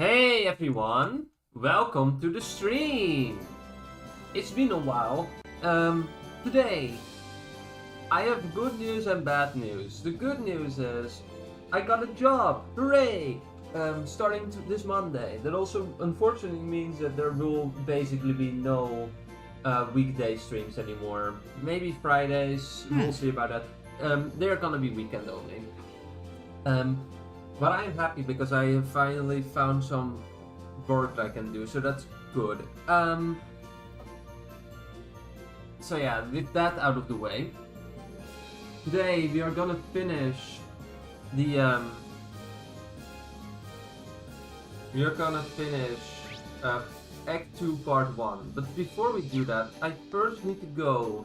Hey everyone, welcome to the stream! It's been a while. Today I have good news and bad news. The good news is I got a job, hooray! Starting this Monday. That also unfortunately means that there will basically be no weekday streams anymore. Maybe Fridays, we'll see about that. They're gonna be weekend only. But I am happy because I have finally found some work I can do, so that's good. So yeah, with that out of the way, today we are gonna finish the Act 2 Part 1. But before we do that, I first need to go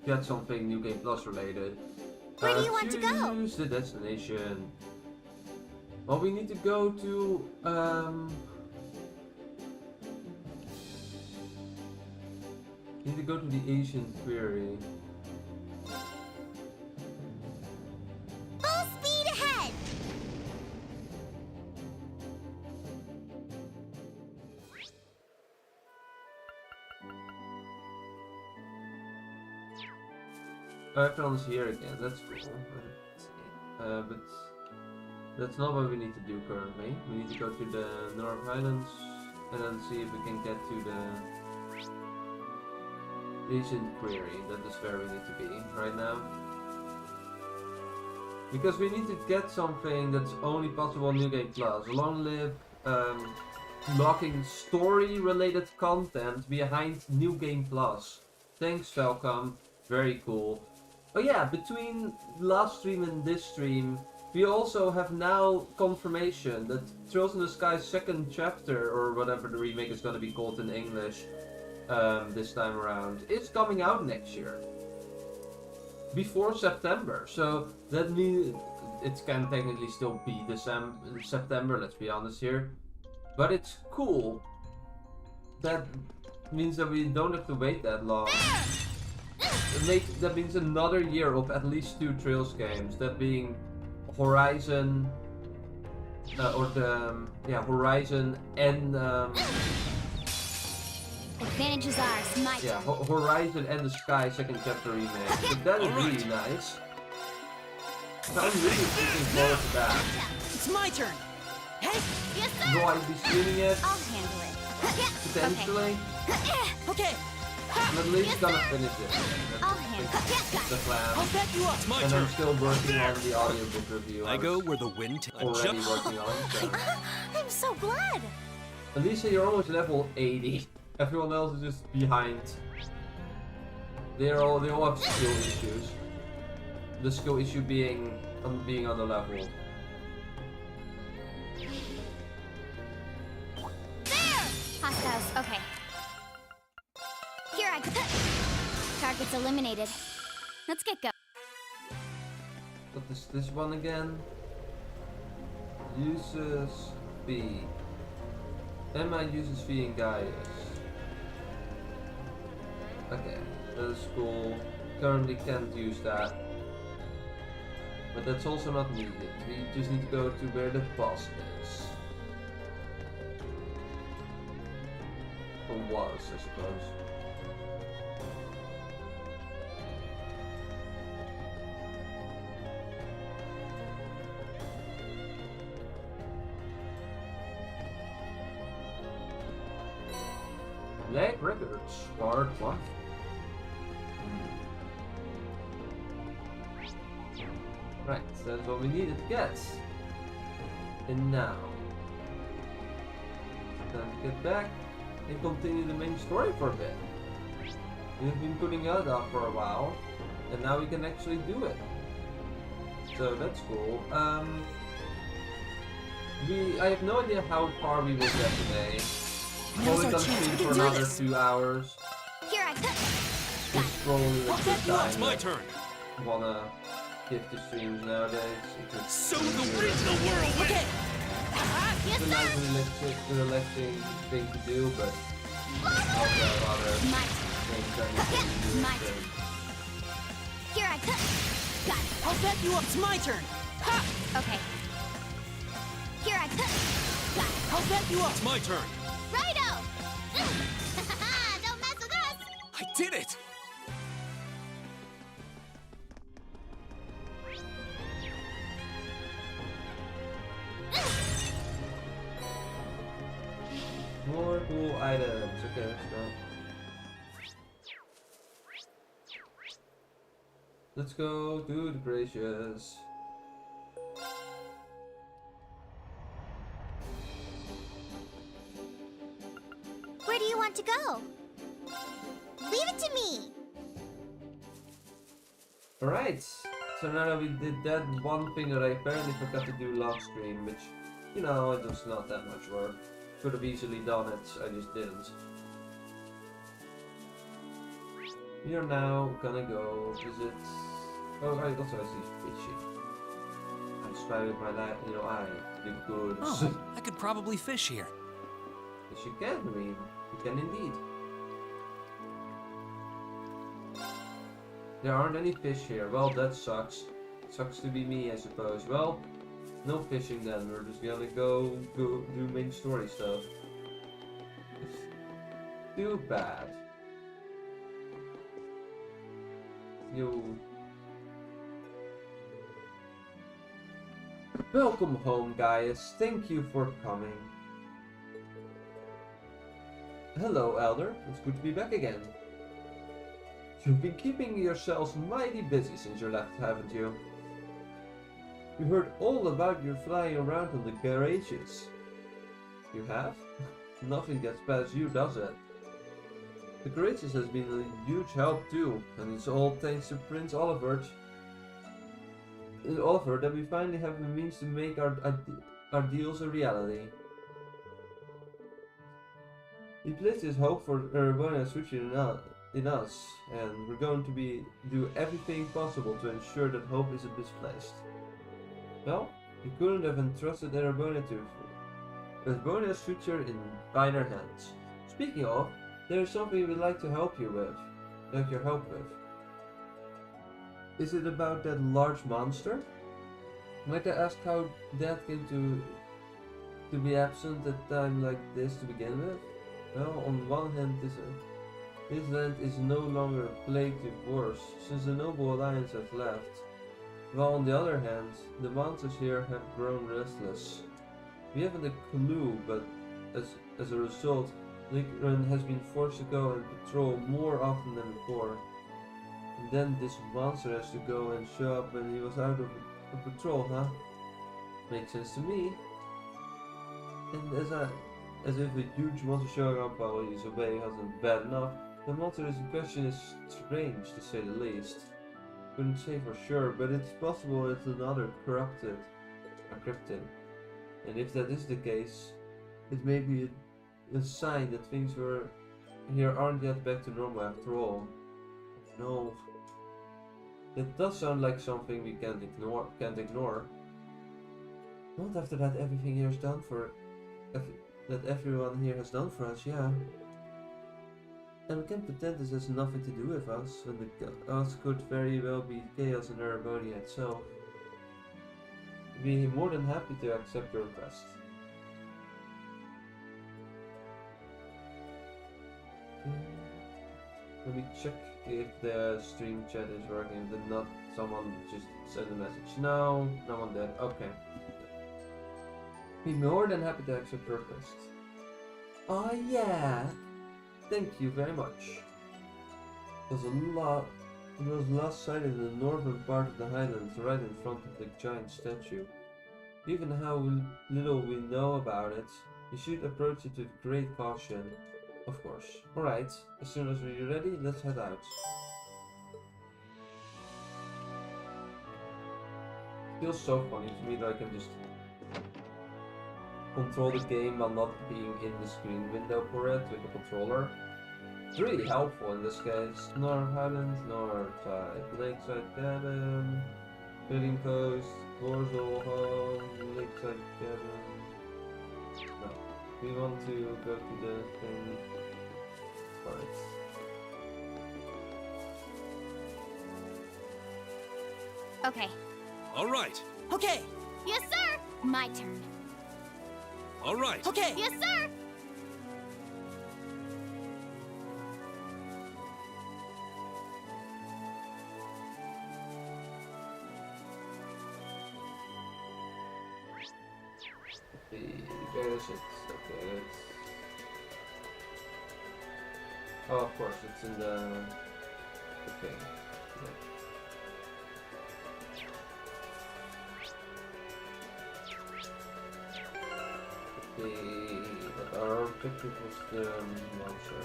get something New Game Plus related. Where do you want to go? Choose the destination. Well, we need to go to, need to go to the Ancient Quarry. Full speed ahead! Everyone's here again, that's cool. But that's not what we need to do currently. We need to go to the North Islands and then see if we can get to the Ancient Quarry. That is where we need to be right now. Because we need to get something that's only possible in New Game Plus. Long live locking story related content behind New Game Plus. Thanks Falcom, very cool. Oh yeah, between last stream and this stream, we also have now confirmation that Trails in the Sky's second chapter, or whatever the remake is going to be called in English this time around, is coming out next year. Before September. So that means it can technically still be September, let's be honest here. But it's cool. That means that we don't have to wait that long. That means another year of at least 2 Trails games. That being Horizon, Horizon and Advantage is ours, my turn. Horizon and the Sky second chapter remake. But that is really nice. So I'm really looking forward to that. It's my turn. Hey, Yes, sir! Will I be streaming it? I'll handle it. Potentially. okay. I'm at least gonna finish it. I'll handle it. That's the plan. I'll back you up. It's my And turn. I'm still working on the audiobook review. I go where the wind already working on it. So. I'm so glad. Elisa, you're almost level 80. Everyone else is just behind. They all have skill issues. The skill issue being on the level. There! Hostiles, okay. Here I go. Targets eliminated. Let's get going. What is this one again? Uses V. Emma uses V and Gaius. Okay, that is cool. Currently can't use that. But that's also not needed. We just need to go to where the boss is. Or was, I suppose. Leg Records, Part 1. Right, that's what we needed to get. And now, it's time to get back and continue the main story for a bit. We've been putting it off for a while, and now we can actually do it. So that's cool. I have no idea how far we will get today. Probably gonna stream for another 2 hours. Here I go. It's probably a good time. It's my turn. Wanna give the streams nowadays. So the wind will whirl. Okay. Yes, It's a sir! nice relaxing thing to do, but also a lot of My things that need to do. My So. turn. Here I go. Got it. I'll back you up. It's my turn. Ha! Okay. Here I go. Got it. I'll bet you up. It's my turn. Righto! Don't mess with us! I did it! More cool items. Okay, let's go. Let's go to the gracious. Where do you want to go? Leave it to me! Alright, so now that we did that one thing that I apparently forgot to do last stream, which, you know, it was not that much work. Could have easily done it, I just didn't. We are now gonna go visit... Oh, I also see fishing. I spy with my little eye, the goods. Oh, I could probably fish here. Yes, you can, Reem. You can indeed. There aren't any fish here. Well, that sucks. Sucks to be me, I suppose. Well, no fishing then. We're just gonna go do main story stuff. Too bad. You. Welcome home, guys. Thank you for coming. Hello, Elder. It's good to be back again. You've been keeping yourselves mighty busy since you left, haven't you? We heard all about your flying around on the garages. You have? Nothing gets past you, does it? The garages has been a huge help too, and it's all thanks to Prince Oliver that we finally have the means to make our deals a reality. He placed his hope for Erebonia's future in us, and we're going to do everything possible to ensure that hope isn't misplaced. Well, we couldn't have entrusted Erebonia's future in finer hands. Speaking of, there is something we'd like to help you with. Like your help with. Is it about that large monster? Might I ask how that came to be absent at a time like this to begin with? Well, on one hand, this land is no longer plagued with wars, since the Noble Alliance has left. While on the other hand, the monsters here have grown restless. We haven't a clue, but as a result, Nihon has been forced to go and patrol more often than before. And then this monster has to go and show up when he was out of a patrol, huh? Makes sense to me. And as if a huge monster showing up while he's away wasn't bad enough, the monster in question is strange to say the least. Couldn't say for sure, but it's possible it's another cryptid. And if that is the case, it may be a sign that things here aren't yet back to normal after all. No. That does sound like something we can't ignore. Not after that everything here is done for that everyone here has done for us, yeah. And we can't pretend this has nothing to do with us, when the chaos could very well be chaos in Erebonia itself. We'd be more than happy to accept your request. Let me check if the stream chat is working. Did not someone just send a message? No, no one did. Okay. Be more than happy to accept your request. Oh yeah. Thank you very much. It was last sighted in the northern part of the highlands, right in front of the giant statue. Given how little we know about it, you should approach it with great caution. Of course. Alright, as soon as we're ready, let's head out. It feels so funny to me that I can just control the game while not being in the screen window for it with the controller. It's really helpful in this case. North Highlands, North Side, Lakeside Cabin, Building Coast, Borzal Home, Lakeside Cabin. No, we want to go to the thing. Alright. Okay. All right. Okay. Yes, sir! My turn. All right. Okay. Yes, sir! Where is it? Okay, it's... Oh, of course, it's in the... Okay. Yeah. Okay, but our objective was the monster.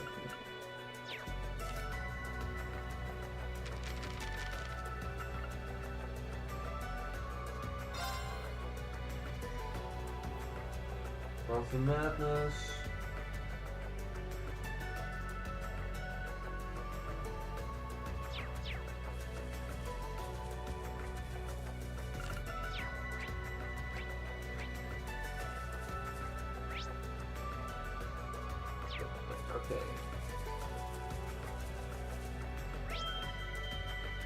Monster Madness. Okay.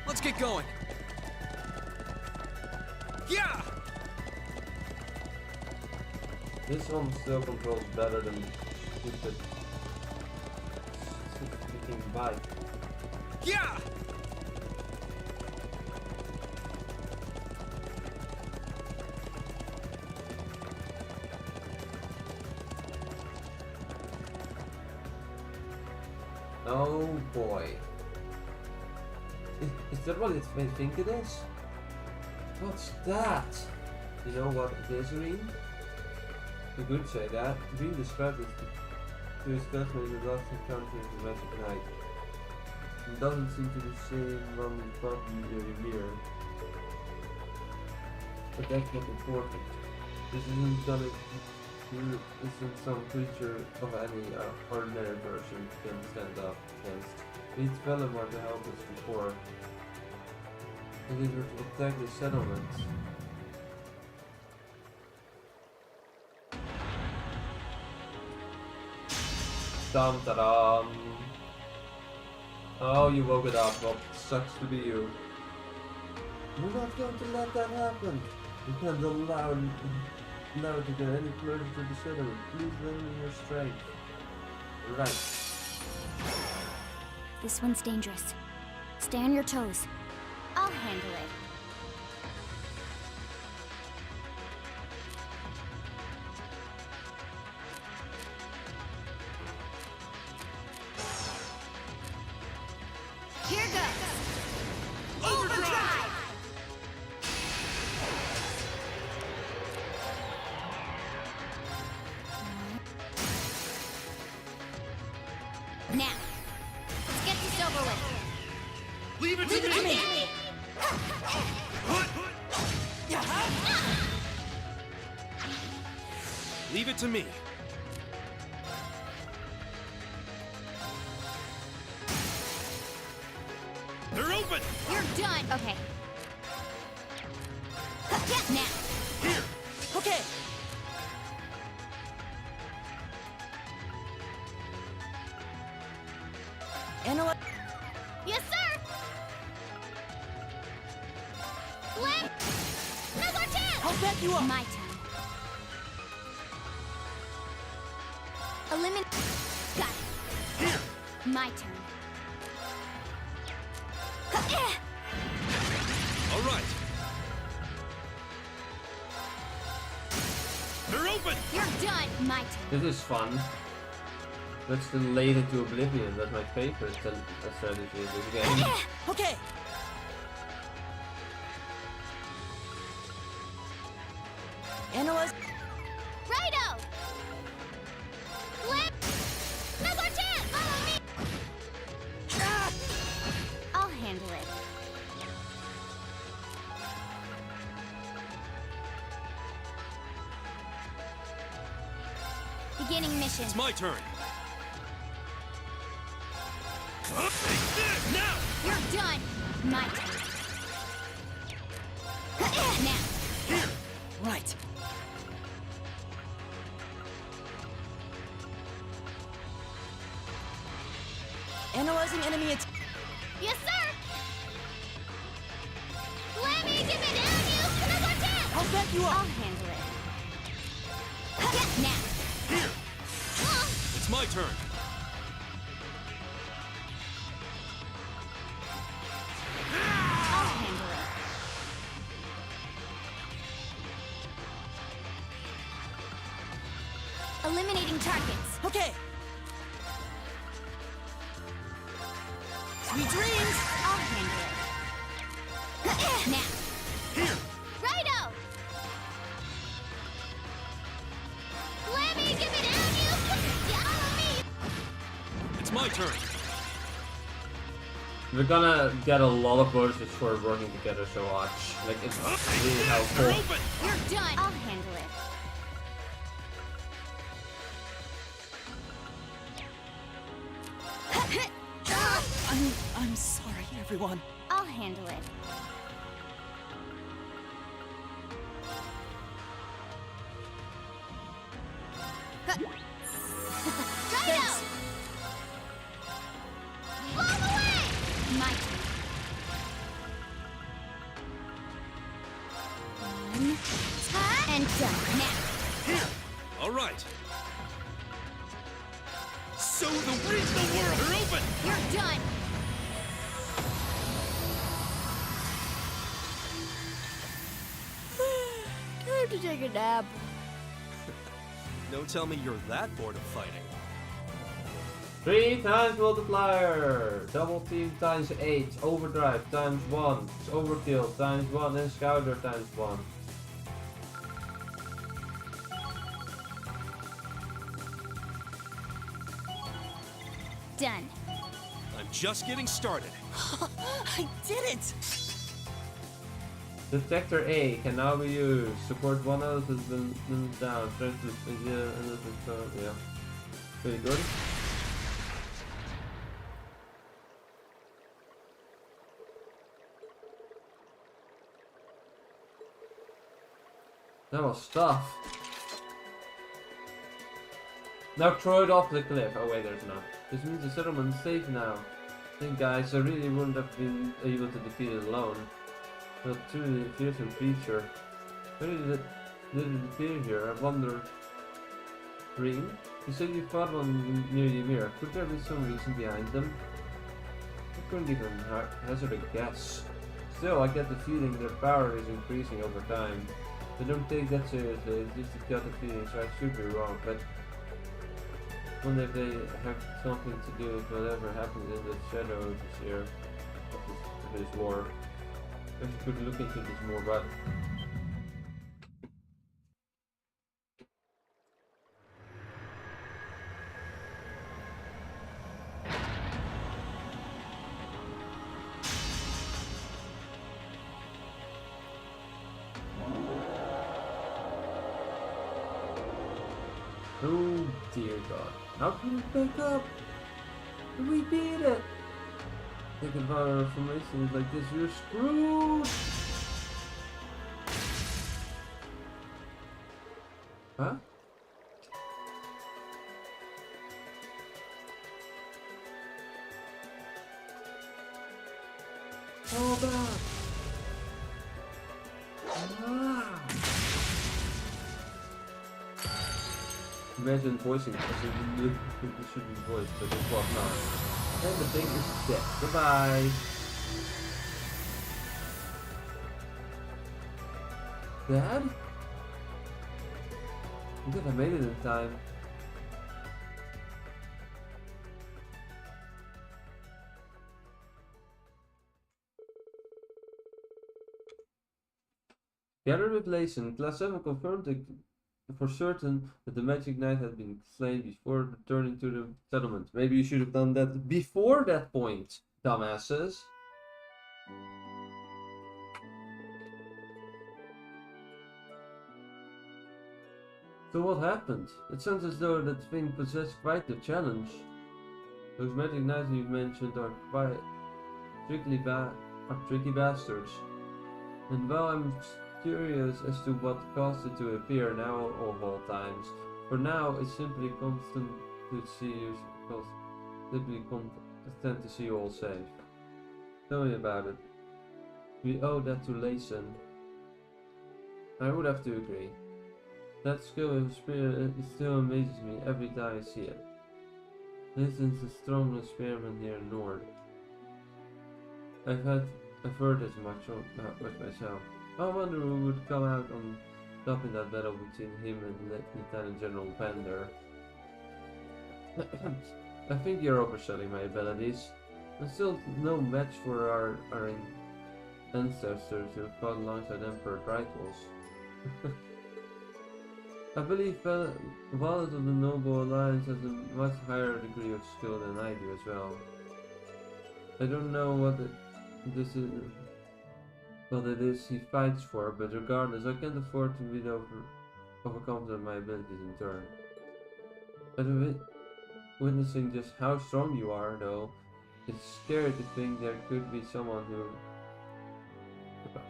Let's get going. Yeah! This one still controls better than stupid freaking bike. Yeah! Oh boy. Is that what I think it is? What's that? You know what it is, Reem? You could say that. Reem described it to his classmate in the last encounter in the Magic Night. It doesn't seem to be the same one we thought Ymir. But that's not important. This isn't some creature of any ordinary person can stand up against. We need Velimar to help us before. We need her to attack the settlement. Dum da dum. Oh, you woke it up. Well, sucks to be you. We're not going to let that happen. We can't allow it to get any closer to the settlement. Please lend me your strength. Right. This one's dangerous. Stay on your toes. I'll handle it. Here goes! Overdrive! Now, let's get this over with. Leave it to me! Leave it to me. They're open! You're done! Okay. Now! Here! Okay. Analyze. Yes, sir! Flip! Another chance! I'll back you up. My turn. Eliminate. Got it. Here! My turn. All right. They're open! You're done! My turn. This is fun. Let's delay it to oblivion. That's my favorite strategy in this game. Okay. Analyze. Righto! Flip! Another chance! Follow me! I'll handle it. Beginning mission. It's my turn. Take this! Now! You're done! My turn. Now! Here! Right. Analyzing enemy attack. Yes, sir! Let me get it down, you! Another chance! I'll back you I'll up. handle it. Now. Here! It's my turn. I'll handle it. Eliminating targets. Okay. Sweet dreams. I'll handle it. Now. Here! Righto! Let me give it down, you! Follow me! It's my turn. We're gonna get a lot of bonuses for working together so much. Like, it's really They're helpful. open! You're done! I'll handle it. I'm sorry, everyone. I'll handle it. Righto! Blow away! My turn. One, and done. Now. Here! All right. So the wind the world! They're open! You're done! Time to take a nap. Don't tell me you're that bored of fighting. 3 times multiplier! Double team times 8. Overdrive times 1. Overkill times 1 and Scouter times 1. Done. I'm just getting started. I did it! Detector A can now be used. Support one else has been down. Try to yeah. Pretty good. That was tough. Now throw it off the cliff. Oh wait, there's not. This means the settlement is safe now. I think guys, I really wouldn't have been able to defeat it alone. Not truly a fearsome creature. Where did it appear here? I wonder. Green? You said you fought one near Ymir. Could there be some reason behind them? I couldn't even hazard a guess. Still, I get the feeling their power is increasing over time. I don't take that seriously, it's just a gut feeling, so I should be wrong, but I wonder if they have something to do with whatever happens in the shadow this year of this war. I could look into this more, but oh dear God. How can we pick up? We beat it! Thinking about our formations like this, you're screwed! Huh? Hold up! Ah. Imagine voicing this should be voiced, but it was not. And the thing is dead. Goodbye! Dad? Good, I made it in time. Gathered with Layson, Class 7 confirmed for certain that the Magic Knight had been slain before returning to the settlement. Maybe you should have done that before that point, dumbasses. So what happened? It sounds as though that thing possessed quite the challenge. Those Magic Knights you mentioned are quite tricky bastards. And while I'm curious as to what caused it to appear now of all times, for now it's simply constant to see you, content to see you all safe. Tell me about it. We owe that to Layson. I would have to agree. That skill of spirit it still amazes me every time I see it. This is the strongest spearman here in Nord. I've heard as much with myself. I wonder who would come out on top in that battle between him and Lieutenant General Bender. I think you're overselling my abilities. I'm still no match for our ancestors who fought alongside Emperor Brightwolves. I believe Valet of the Noble Alliance has a much higher degree of skill than I do as well. I don't know what it is he fights for, but regardless, I can't afford to be overconfident in my abilities in turn. After witnessing just how strong you are, though, it's scary to think there could be someone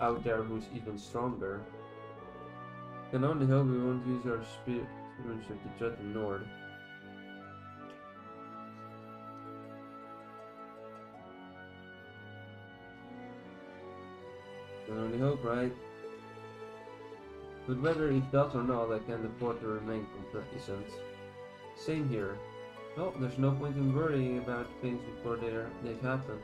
out there who's even stronger. I can only hope we won't use our spearmanship to threaten Nord. Can only hope, right? But whether it does or not, I can't afford to remain complacent. Same here. Well, there's no point in worrying about things before they've happened.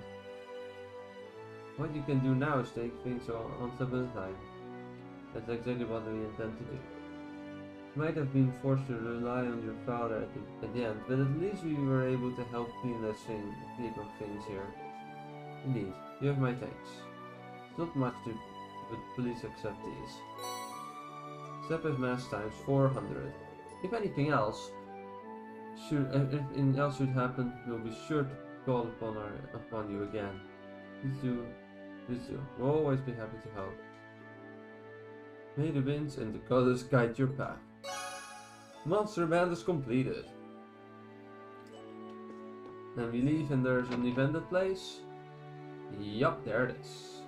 What you can do now is take things on step at a time. That's exactly what we intend to do. You might have been forced to rely on your father at the end, but at least we were able to help clean up things here. Indeed, you have my thanks. It's not much to, but please accept these. Step of mass times 400. If anything else should happen, we'll be sure to call upon you again. Please do. We'll always be happy to help. May the winds and the colors guide your path. Monster Band is completed. Then we leave and there's an event at place. Yup, there it is.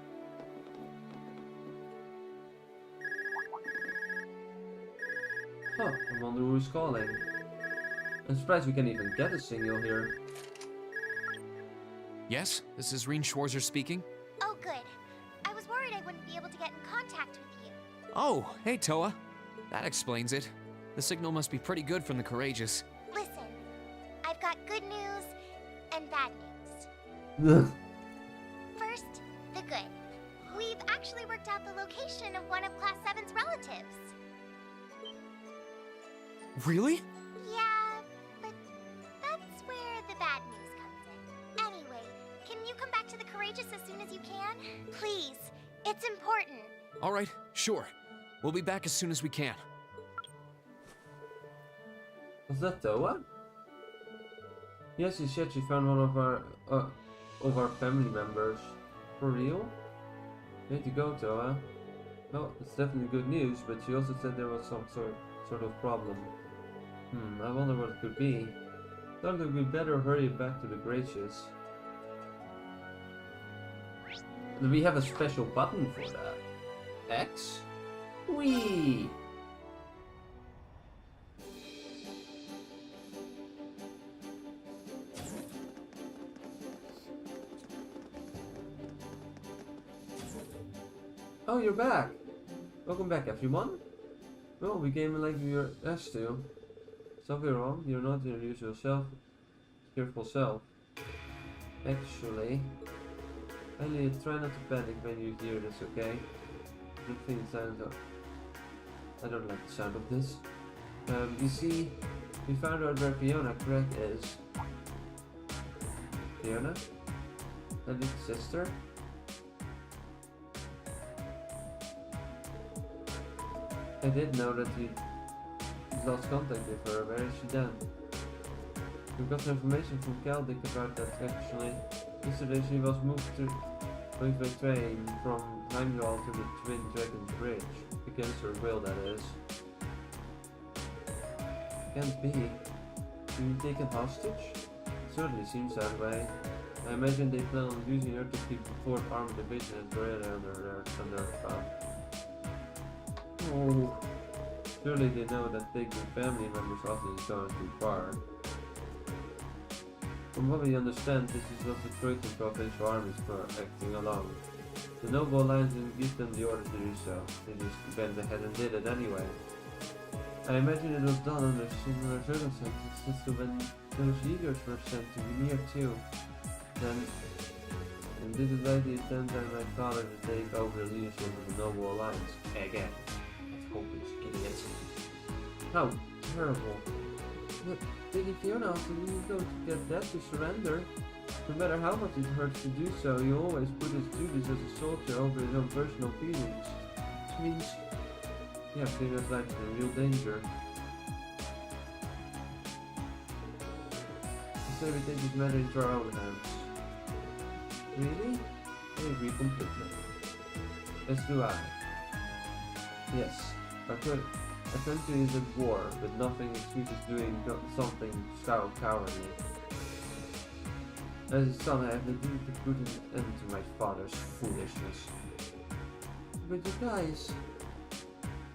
Huh, I wonder who is calling. I'm surprised we can even get a signal here. Yes, this is Reen Schwarzer speaking. Oh, good. I was worried I wouldn't be able to get in contact with you. Oh, hey Toa. That explains it. The signal must be pretty good from the Courageous. Listen, I've got good news and bad news. First, the good. We've actually worked out the location of one of Class 7's relatives. Really? Yeah, but that's where the bad news comes in. Anyway, can you come back to the Courageous as soon as you can? Please, it's important. Alright, sure. We'll be back as soon as we can. Was that Toa? Yes, she said she found one of our family members. For real? Way to go, Toa. Well, it's definitely good news, but she also said there was some sort of problem. I wonder what it could be. Thought that we better hurry back to the Gracious. Do we have a special button for that? X? Whee! Oh, you're back! Welcome back, everyone. Well, we came like your asked to. Something wrong? You're not your usual cheerful self. Actually, Elliot, try not to panic when you hear this, okay? The thing sounds up. I don't like the sound of this. You see, we found out where Fiona Craig is. Fiona? Elliot's sister? I did know that you lost contact with her. Where is she then? We got some information from Caldic about that actually. Yesterday she was moved by train from Heimdall to the Twin Dragons Bridge. Against her will, that is. Can't be. Being taken hostage? Certainly seems that way. I imagine they plan on using her to keep the 4th Armored Division and Beretta under Oh. Surely they know that taking family members off is going too far. From what we understand, this is what the Trojan Provincial Army is acting along. The Noble Alliance didn't give them the order to do so. They just went ahead and did it anyway. I imagine it was done under similar circumstances, since when those leaders were sent to Ymir too. Then, and this is like the attempt by my father to take over the leadership of the Noble Alliance again. Hopeless idiots. How terrible. But taking Fiona off the go to get that to surrender. No matter how much it hurts to do so, he always put his duties as a soldier over his own personal feelings. Which means, yeah, Fiona's life is in real danger. So we take this matter into our own hands. Really? I agree completely. As do I. Yes, our country is at war, but nothing excuses doing something so cowardly. As his son, I have the duty to put an end to my father's foolishness. But you guys...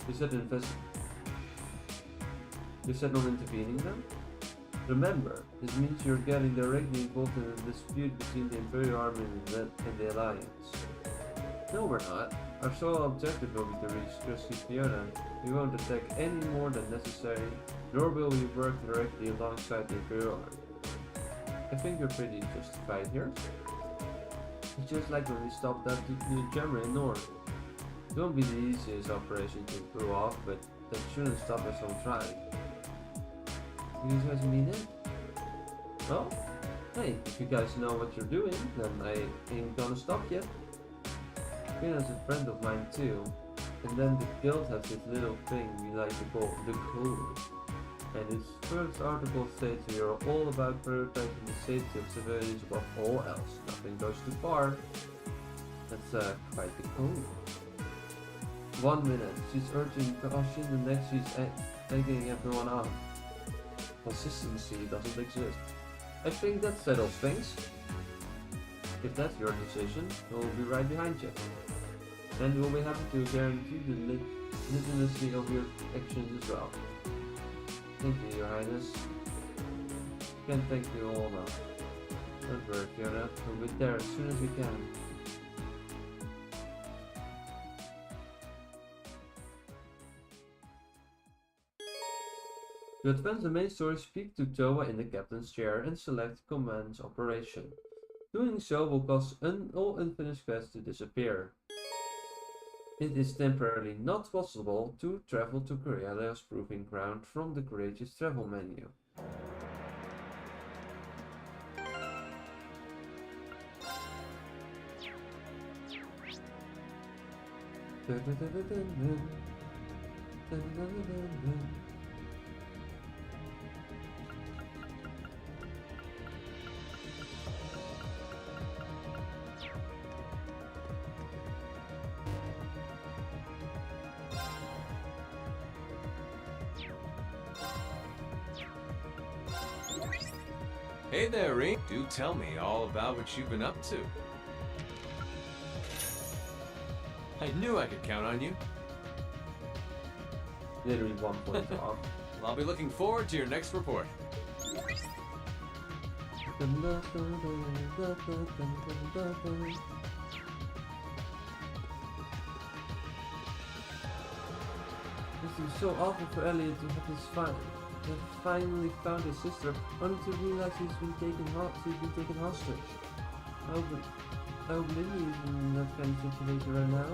You said not intervening then? Remember, this means you're getting directly involved in a dispute between the Imperial Army and the Alliance. No, we're not. Our sole objective will be to rescue Fiona. We won't attack any more than necessary, nor will we work directly alongside the Imperial Army. I think you're pretty justified here. It's just like when we stopped that jammer in North. It won't be the easiest operation to pull off, but that shouldn't stop us from trying. You guys mean it? Well, hey, if you guys know what you're doing, then I ain't gonna stop yet. Fiona's a friend of mine too, and then the guild has this little thing we like to call the code. And its first article states we are all about prioritizing the safety of civilians above all else. Nothing goes too far. That's quite the code. 1 minute, she's urging caution, the next she's egging everyone on. Consistency doesn't exist. I think that settles things. If that's your decision, we'll be right behind you. And we'll be happy to guarantee the legitimacy of your actions as well. Thank you, Your Highness. Can't thank you all enough. Don't worry, Fiona. We'll be there as soon as we can. To advance the main story, speak to Toa in the captain's chair and select Command's operation. Doing so will cause all unfinished quests to disappear. It is temporarily not possible to travel to Corellia's Proving Ground from the Courageous Travel menu. Hey there, Ring. Do tell me all about what you've been up to. I knew I could count on you. Literally 1 point off. I'll be looking forward to your next report. This is so awful for Elliot to have finally found his sister, only to realize she's been taken hostage. I hope Lily is in that kind of situation right now.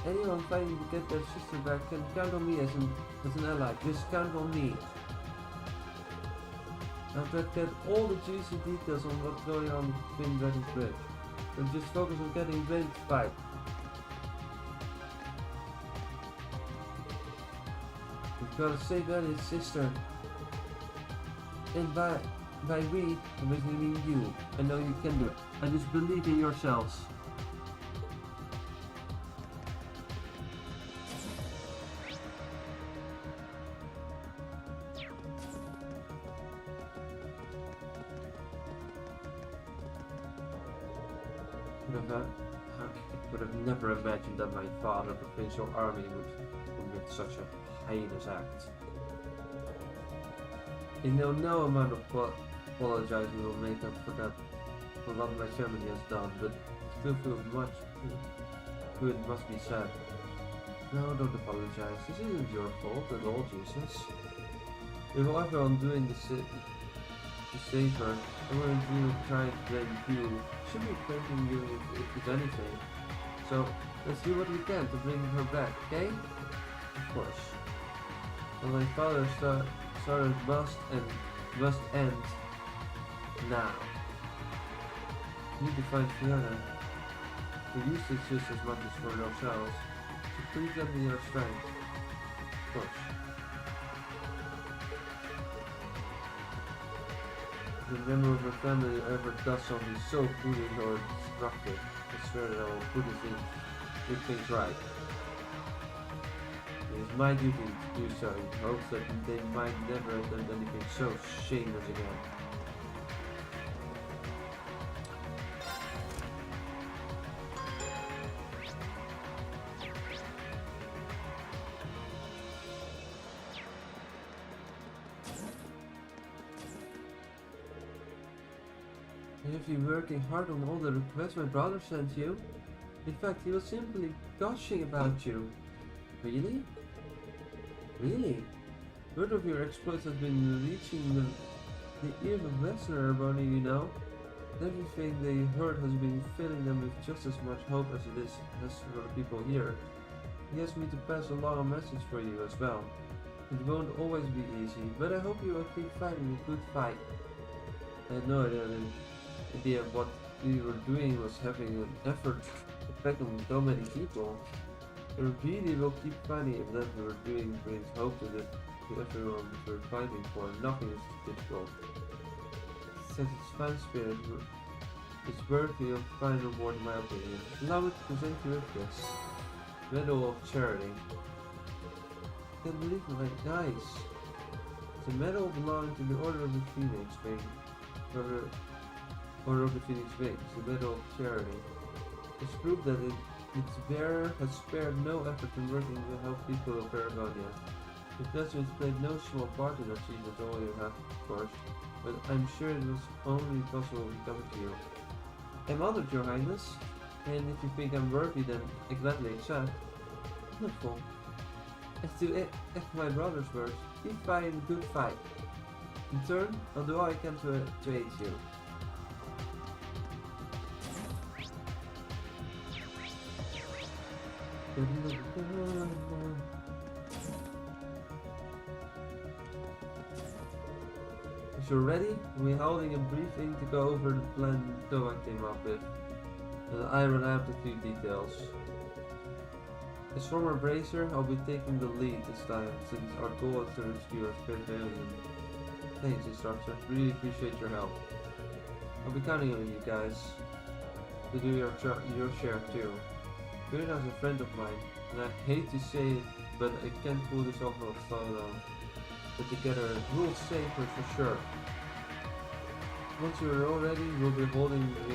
Anyone fighting to get their sister back can count on me as an ally. Just count on me. I'll try to get all the juicy details on what's going on with Twin Dragon's Bridge. So just focus on getting ready to fight. We've got to save Ellie's sister. And by we, I basically mean you. I know you can do it. I just believe in yourselves. I would have never imagined that my father, the provincial army, would commit such a heinous act. I know no amount of apologizing will make up for that, for what my family has done, but still feel much good must be said. No, don't apologize. This isn't your fault at all, Jesus. If everyone doing to save her, everyone doing trying to blame you, should be blaming you if anything. So, let's do what we can to bring her back, okay? Of course. Well, my father started must end now. We need to find Fiona. We use this just as much as for ourselves. So please lend me your strength. Of course. If a member of my family ever does something so foolish or destructive, I swear that I will put things right. It is my duty to do so in hopes that they might never attempt anything so shameless again. Have you working hard on all the requests my brother sent you? In fact, he was simply gushing about you. Really? Really? Word of your exploits has been reaching the ears of Western Erebonia, you know. Everything they heard has been filling them with just as much hope as it is as for the people here. He asked me to pass along a message for you as well. It won't always be easy, but I hope you will keep fighting a good fight. I had no idea what we were doing was having an effort to pack on so many people. I really will keep fighting if that we were doing brings hope to everyone we were fighting for. Nothing is difficult. Since its fine spirit is worthy of fine reward in my opinion. Allow me to present you with this Medal of Charity. I can't believe my eyes. It's a medal belonging to the Order of the Phoenix Wing. Order of the Phoenix Wings, the Medal of Charity. It's proof that its bearer has spared no effort in working to help people of Erebonia. Your judgment played no small part in achieving all you have, of course, but I'm sure it was only possible because of you. I'm honored, Your Highness, and if you think I'm worthy, then I gladly accept. Wonderful. As to my brother's words, keep fighting a good fight. In turn, I'll do all I can to aid you. If you're ready, we're holding a briefing to go over the plan Toa came up with, and iron out a few details. As former bracer, I'll be taking the lead this time, since our goal is to rescue a space alien. Thanks, instructor. Really appreciate your help. I'll be counting on you guys to do your share too. Birna's a friend of mine, and I hate to say it, but I can't pull this off alone. But together, we'll save her for sure. Once you're all ready, we'll be holding a...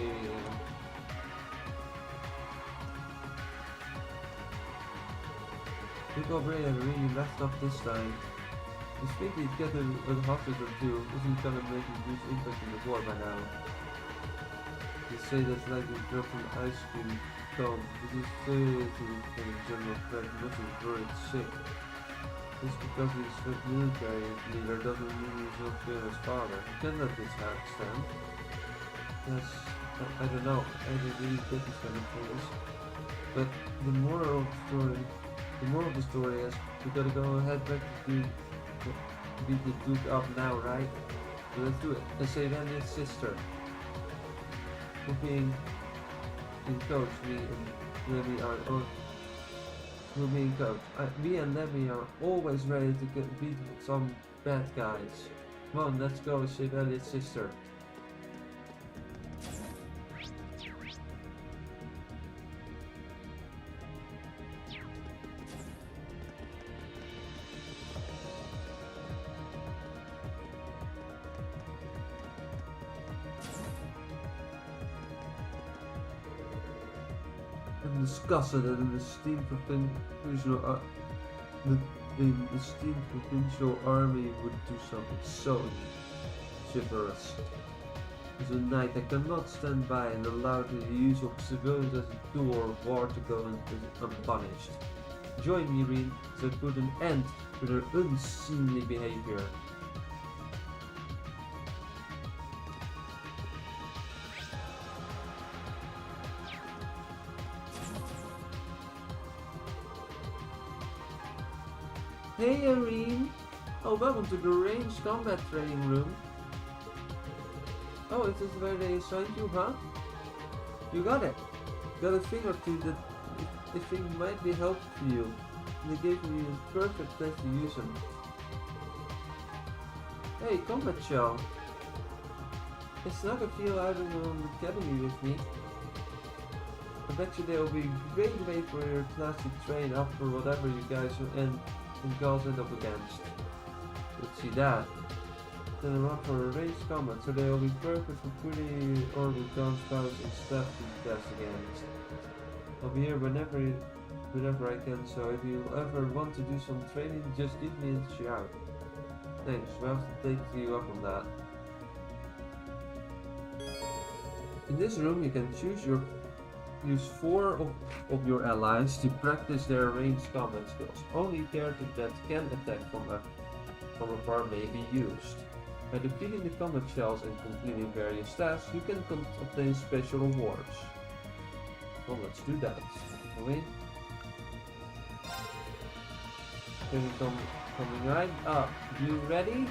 People Bray have really messed up this time. The speed you get a hostage or two isn't gonna make a huge impact in the war by now. They say that's like a drop from ice cream cone. This is failure to general threat, nothing worried sick. Just because he's a military leader doesn't mean he's not Fiona's father. You can't let this stand. Yes, I don't know. I don't really get this kind of things. But the moral of the story is we gotta go ahead back to beat the Duke up now, right? So let's do it. Let's save Andy's sister. We're being coach, me and Lemmy are we're being coached. Me and Lemmy are always ready to beat some bad guys. Come on, let's go and save Elliot's sister. Discussing that the esteemed provincial army would do something so chivalrous. As a knight, I cannot stand by and allow the use of civilians as a tool of war to go unpunished. Join me, Reen, as I put an end to their unseemly behavior. Hey, Irene! Oh, welcome to the ranged combat training room. Oh, is this where they assigned you, huh? You got it. Got a thing or two that I think might be helpful for you. And they gave me a perfect place to use them. Hey, combat show. I snuck a few out of the academy with me. I bet you they'll be a great way for your class to train up for whatever you guys and girls end up against. Let's see that. Then I'm up for a ranged combat, so they'll be perfect for pretty or with gun spouts and stuff to test against. I'll be here whenever I can, so if you ever want to do some training, just give me a shout. Thanks, we'll have to take you up on that. In this room you can use 4 of your allies to practice their ranged combat skills. Only characters that can attack from afar may be used. By defeating the combat shells and completing various tasks, you can obtain special rewards. Well, let's do that, shall we? Here we come, coming right up. You ready?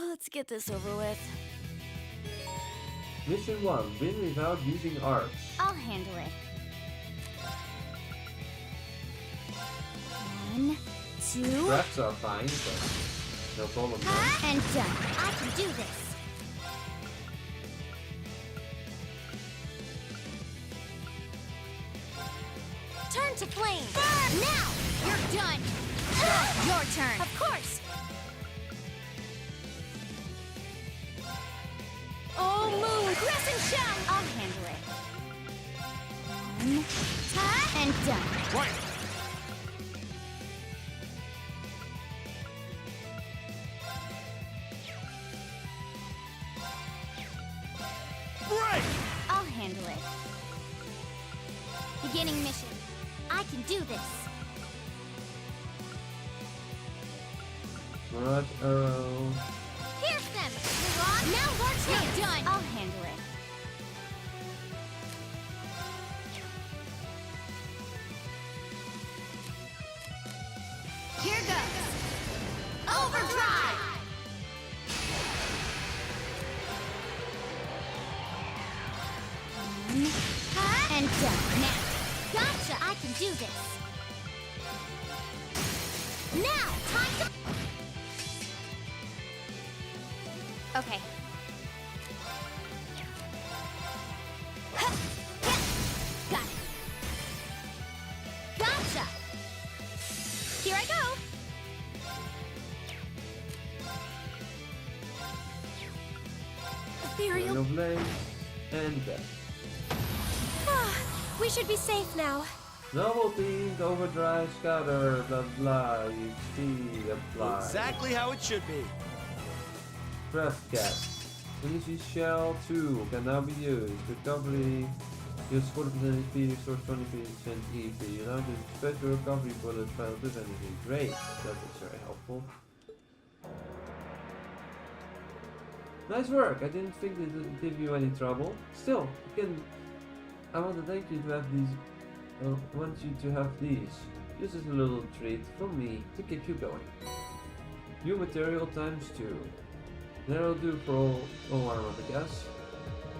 Let's get this over with. Mission 1. Win without using arts. I'll handle it. 1, 2, Traps are fine, but no problem there. and done. I can do this. Turn to flame. Burn! Now! You're done. Your turn. Of course. Oh, moon! Crescent shell! I'll handle it. 1, and done. Right! Break! I'll handle it. Beginning mission. I can do this. Right arrow. Pierce them! Nihon! Now Lord You're done! I'll handle it. Here goes! Overdrive! And done. Now! Gotcha! I can do this. Now! Time to... Okay. Got it. Gotcha! Here I go! Ethereal. No blades and death. We should be safe now. Double teamed, overdrive, scatter, blah blah, HP, apply. Exactly how it should be. Breath cap. Energy shell 2 can now be used. Recovery. Use 40% HP, restores 20% EP. You now do special recovery for the final energy. Great, that is very helpful. Nice work! I didn't think it would give you any trouble. Still, I want to thank you to have these. I want you to have these. This is a little treat from me to keep you going. New material times 2. That'll do for all armor, I guess.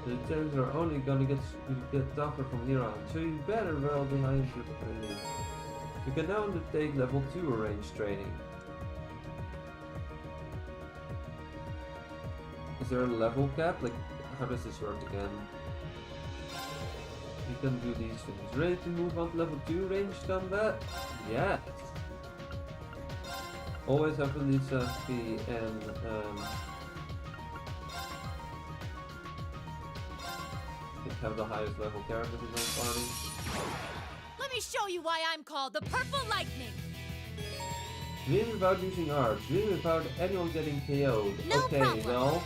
The attempts are only gonna get tougher from here on, so you better well behind your training. You can now undertake level 2 range training. Is there a level cap? Like, how does this work again? You can do these things. Ready to move on to level 2 range combat? Yeah! Always have Elisa, P, and have the highest level characters in my party. Let me show you why I'm called the Purple Lightning. Dream without using art. Dream without anyone getting KO'd. No okay, problem. well.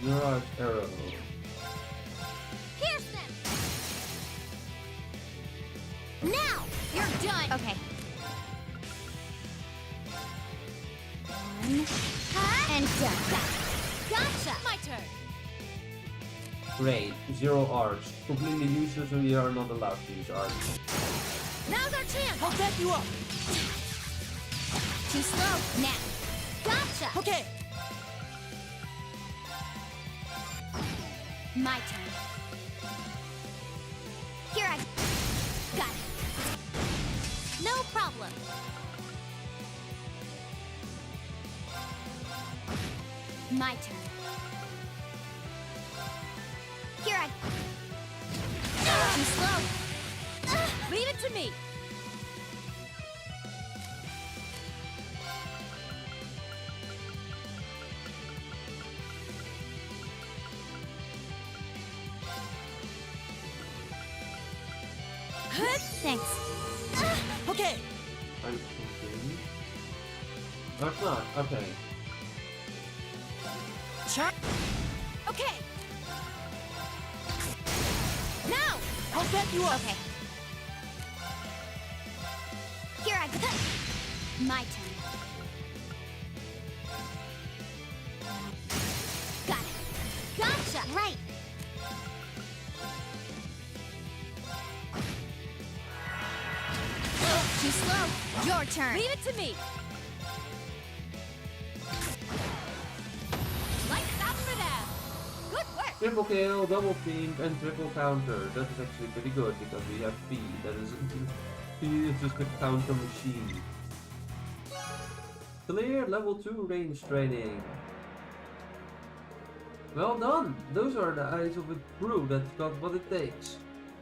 Mirage Arrow. Pierce them! Now! You're done! Okay. One. And done. Gotcha! My turn. Great. 0 arts. Completely useless, so we are not allowed to use art. Now's our chance. I'll back you up. Too slow. Now. Gotcha! Okay. My turn. Here I got it. No problem. My turn. Here I too slow. Leave it to me. Thanks. Okay. I'm confused. Oh, it's not. Okay. Chop. Okay. Now. I'll back you up. Okay. Here I go. My turn. Got it. Gotcha. Right. Too slow. Your turn. Leave it to me. Lights out for that. Good work. Triple kill, double team, and triple counter. That is actually pretty good because we have P. That is P is just a counter machine. Clear level 2 range training. Well done! Those are the eyes of a crew that got what it takes.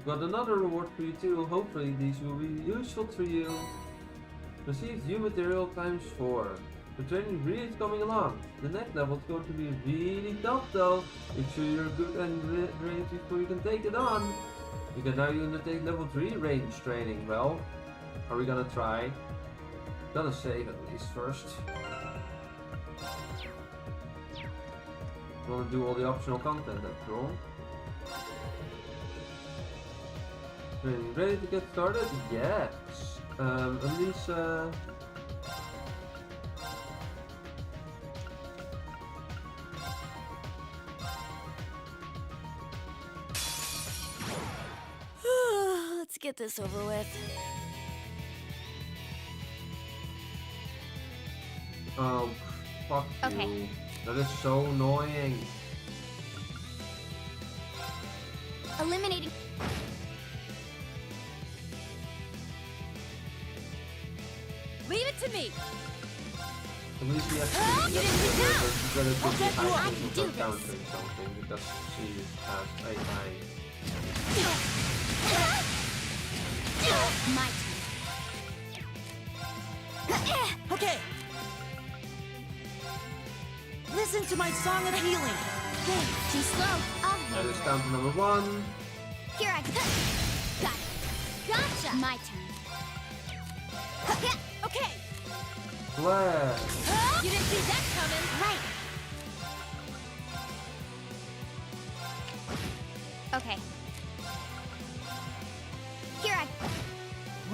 Got another reward for you too. Hopefully these will be useful for you. Received new material ×4. The training really is coming along. The next level is going to be really tough though. Make sure you're good and ready before you can take it on. You can now undertake level 3 range training. Well, are we gonna try? Gotta save at least first. Wanna do all the optional content after all. Ready to get started? Yes. At least Let's get this over with. oh, fuck Okay. you. That is so annoying. Eliminating. Leave it to me. At least we have to You didn't get down. I'll get you up. I can do this. countering something because she has a high. My turn. Okay. Listen to my song of healing. Too slow. I'll That handle is it. counter number 1. Here I go. Got it. Gotcha. My turn. Okay. Flash. You didn't see that coming. Right. Okay. Here I go.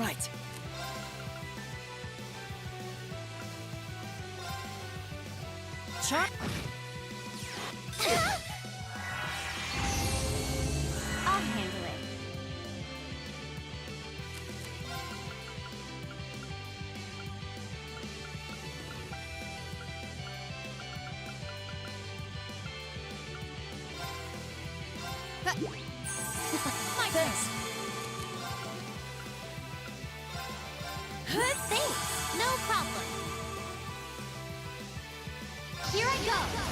Right. Chop. I'll handle it. My thanks. Thanks. No problem. Here I go.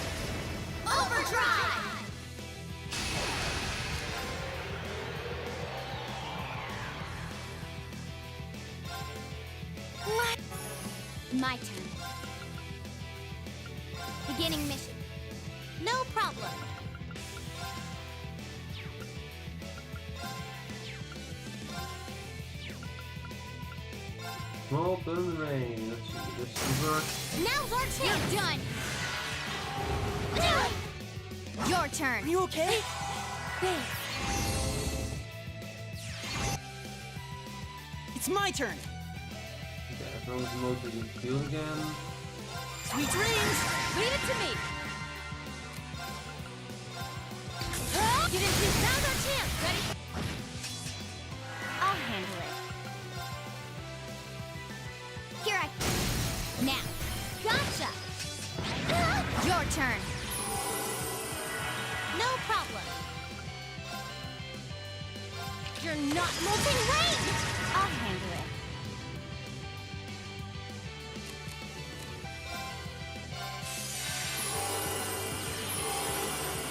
My turn. Beginning mission. No problem. Smoke and rain. Let's see. This works. Now's our chance. You're done. Your turn. You okay? It's my turn. Okay, everyone's mostly in the field again. Sweet dreams. Leave it to me. You didn't see. Now's our chance. Ready? I'll handle it. Here I... Now. Gotcha. Your turn. No problem. You're not molten rain. I'll handle it.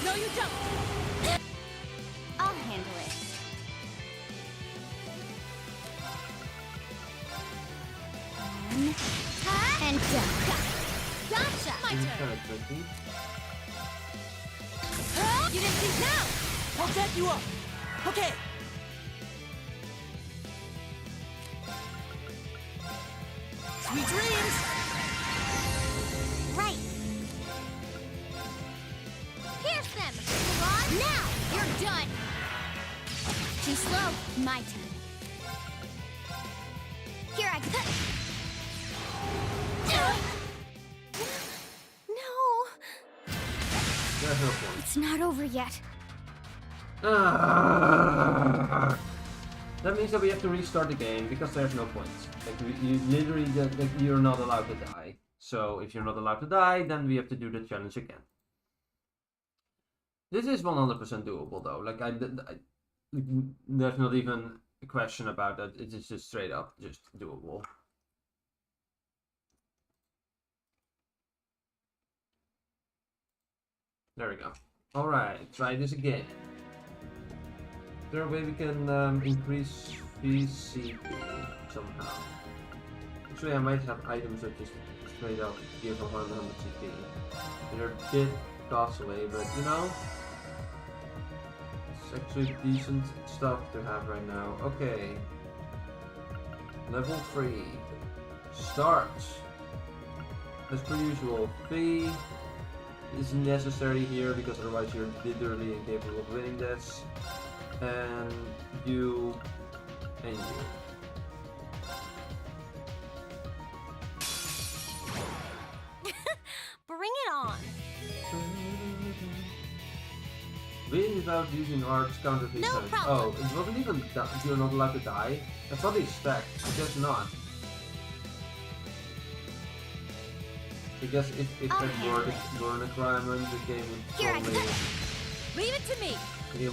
No, you don't. I'll handle it. And done. Gotcha. My This is turn. kind of tricky. You didn't see. Now. I'll back you up. Okay. Sweet dreams. Right. Pierce them. Come on. Now. You're done. Too slow. My turn. Here I go. No. There's no point. It's not over yet. That means that we have to restart the game because there's no point. Like you literally, like you're not allowed to die. So if you're not allowed to die, then we have to do the challenge again. This is 100% doable though. Like there's not even a question about that. It is just straight up just doable. There we go. All right, try this again. Is there a way we can increase VCP somehow? Actually, I might have items that just straight up give 100 CP. They're a bit costly, but you know, it's actually decent stuff to have right now. Okay. Level 3. Start. As per usual, fee is necessary here because otherwise you're literally incapable of winning this. And you and you. Bring it on. Win without using arts counter No defense. problem. Oh, it wasn't even you're not allowed to die. I thought they stacked. I guess not. I guess if I'll that handle were it. a requirement, the game would Here I probably go. Leave it to me. tell You you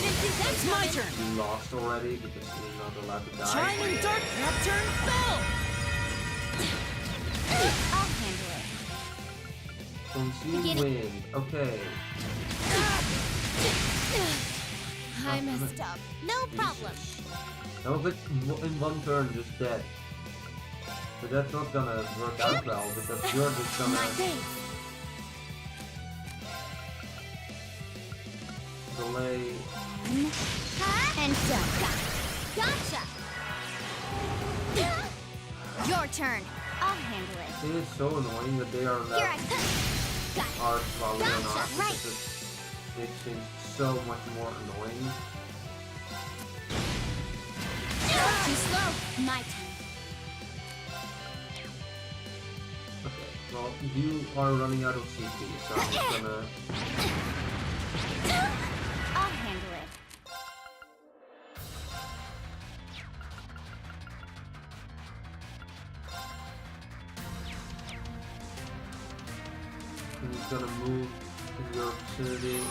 didn't see. That's my turn. you lost already because you're not allowed to die. Shining dark. Nocturne fell. I'll handle it. Conceal Begin- wind. Okay. I messed up. No problem. Jesus. That was like in one turn just dead. But that's not gonna work out well because you're just gonna My base. delay. And done. Gotcha. Your turn. I'll handle it. It is so annoying that they are Here I left go. Got it. art while they're Gotcha, not right. because it makes things so much more annoying. Too slow. My turn. Okay, well you are running out of CP, so I'm just gonna I'll handle it. I'm just gonna move in your vicinity.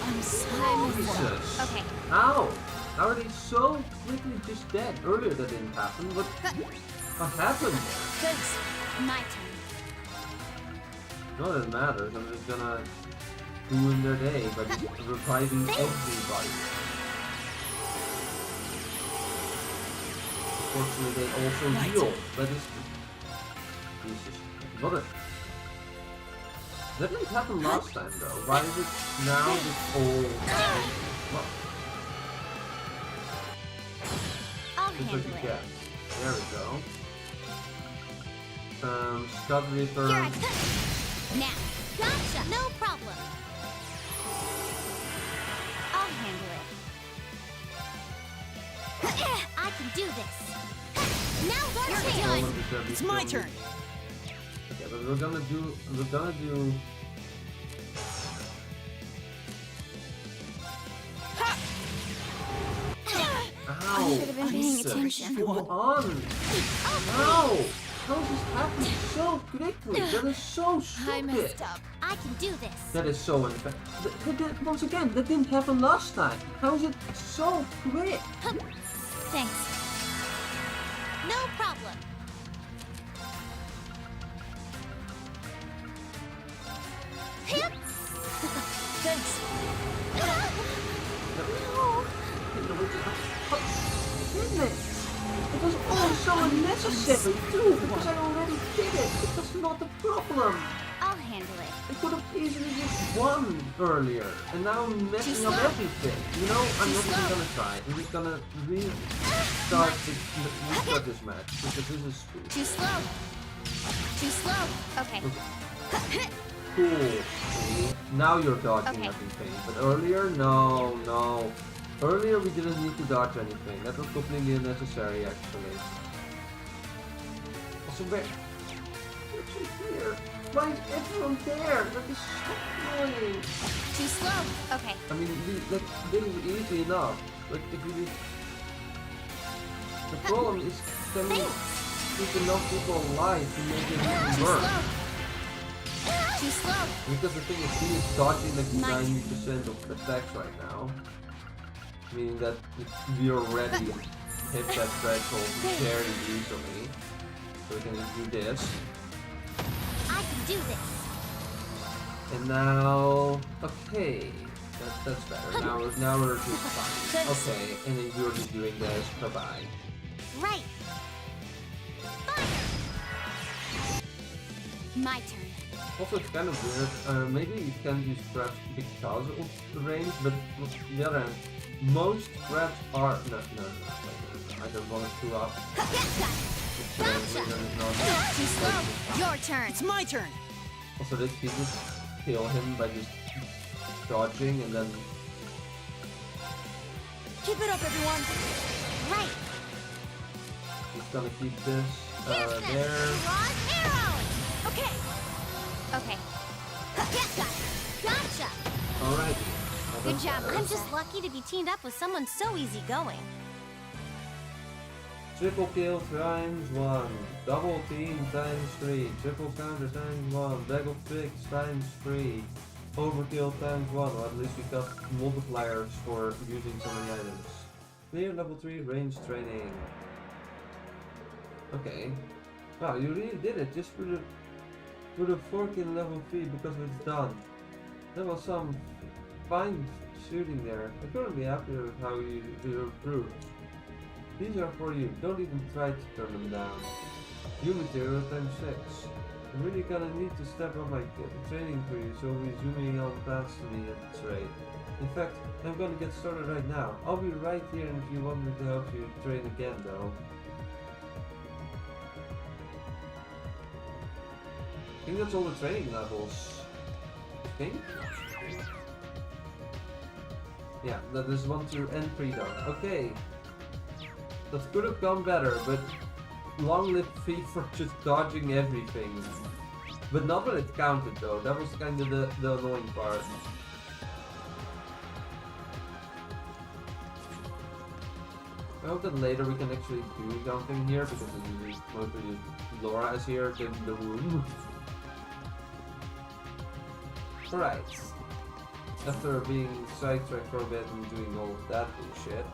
I'm sorry. Jesus! Okay. Ow! How are they so quickly just dead? Earlier that didn't happen. What happened? Thanks. My turn. Not that it matters. I'm just gonna ruin their day by just reviving everybody. unfortunately they also heal. That is... Jesus. What a... That didn't happen last time though. Why is it now just all... What? I'll Just handle like you it. get. There we go. Scott Reaper. Here I come. Now. Gotcha. No problem. I'll handle it. I can do this. Now you're done. It's my turn. Okay, but we're gonna do. Ow! I should have been paying Isaac, attention. Come on! Ow! How is this happening so quickly? That is so stupid. I messed up. I can do this. That is so unfair. Once again, that didn't happen last time. How is it so quick? Thanks. No problem. Thanks. It was all so unnecessary too, because I already did it. It was not a problem. I'll handle it. I could have easily just won earlier, and now I'm messing up everything. You know, I'm not even gonna try. I'm just gonna restart this match, because this is stupid. Too slow. Too slow. Okay. Cool. See? Now you're dodging Okay. everything, but earlier, no. Earlier we didn't need to dodge anything. That was completely unnecessary, actually. Also, where's here? Why is everyone there? That is so annoying. Too slow. Okay. I mean, this is easy enough. Like, if you just... The problem is, can we keep enough people alive to make it even Too work? slow. Too slow. Because the thing is, he is dodging like 90% of attacks right now. Meaning that we already hit that threshold very easily. So we can just do this. I can do this. And now... Okay. That's better. Now we're just fine. Okay, and then you're just doing this. Bye-bye. Right. Fire. My turn. Also, it's kind of weird. Maybe you can't use traps because of the range, but on the other hand, most traps are... No. I don't want to screw up. Gotcha. Too slow. Your turn. It's my turn. Also, this can just kill him by just dodging and then... Keep it up, everyone. Right. He's gonna keep this Here's there. Long arrow. Okay. Okay. Gotcha. Alright. Good job. I'm just lucky to be teamed up with someone so easygoing. Triple kill times 1. Double team times 3. Triple counter times 1. Bag of tricks times 3. Overkill times 1. Or at least we got multipliers for using so many items. Clear level 3 range training. Okay. Wow, you really did it. Just put a fork in level 3 because it's done. There was some fine shooting there. I couldn't be happier with how you improved. These are for you. Don't even try to turn them down. New material times 6. I'm really gonna need to step up my training for you, so we're zooming on past me at this rate. In fact, I'm gonna get started right now. I'll be right here if you want me to help you train again though. I think that's all the training levels. I think? Yeah, that is 1, 2, and 3 done. Okay. That could have gone better, but long live feet for just dodging everything. But not when it counted though, that was kind of the annoying part. I hope that later we can actually do something here, because mostly Laura is here in the room. Alright. After being sidetracked for a bit and doing all of that bullshit.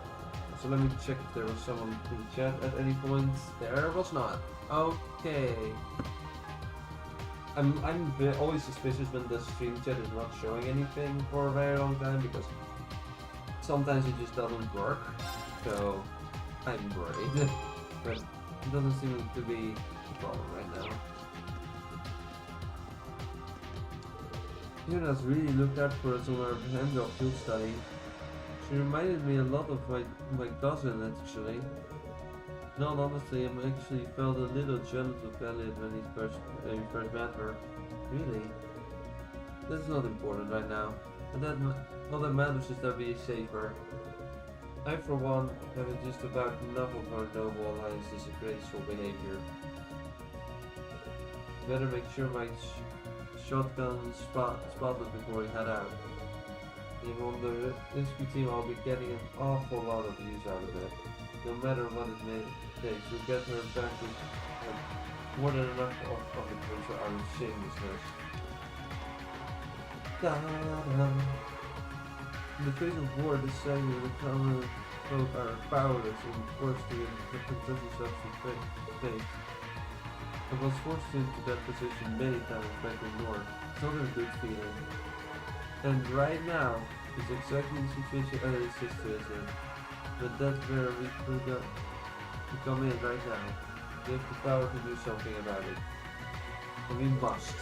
So let me check if there was someone in the chat at any point. There was not. Okay. I'm always suspicious when the stream chat is not showing anything for a very long time, because sometimes it just doesn't work. So I'm worried. but it doesn't seem to be a problem right now. Yuna's really looked out for us on our hands-off field study. She reminded me a lot of my cousin, actually. No, honestly, I actually felt a little jealous of Elliot when we first met her. Really? That's not important right now. And all that matters is that we are safer. I, for one, have just about enough of our noble alliance's graceful behavior. Better make sure my shotgun spotless before we head out. Even on the rescue team, I'll be getting an awful lot of use out of it. No matter what it takes, we'll get her back with more than enough of it for our shamelessness. Da-da-da. In the face of war, this saying the common folk are powerless and forced to confront themselves to face. I was forced into that position many times back in North. It's not a good feeling. And right now is exactly the situation Ellie's sister is in. But that's where we come in right now. We have the power to do something about it. And we must.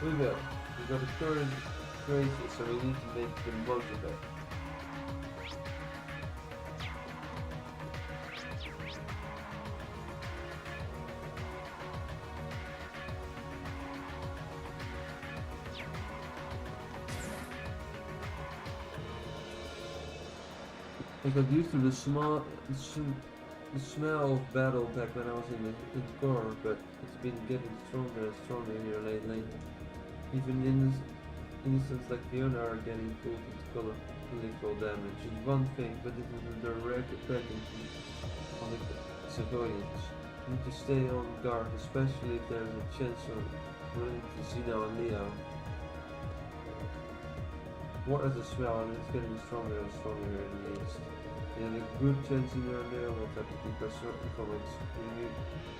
We will. We've got the current crisis, so we need to make the most of it. I got used to the smell of battle back when I was in the core, but it's been getting stronger and stronger here lately. Even in instances like Fiona are getting pulled into colorful damage. It's one thing, but it is a direct attack on the civilians. You need to stay on guard, especially if there's a chance of running into Xeno and Leo. War as a smell, and it's getting stronger and stronger here in the east. And a good chance Xeno and Leo will try to keep us from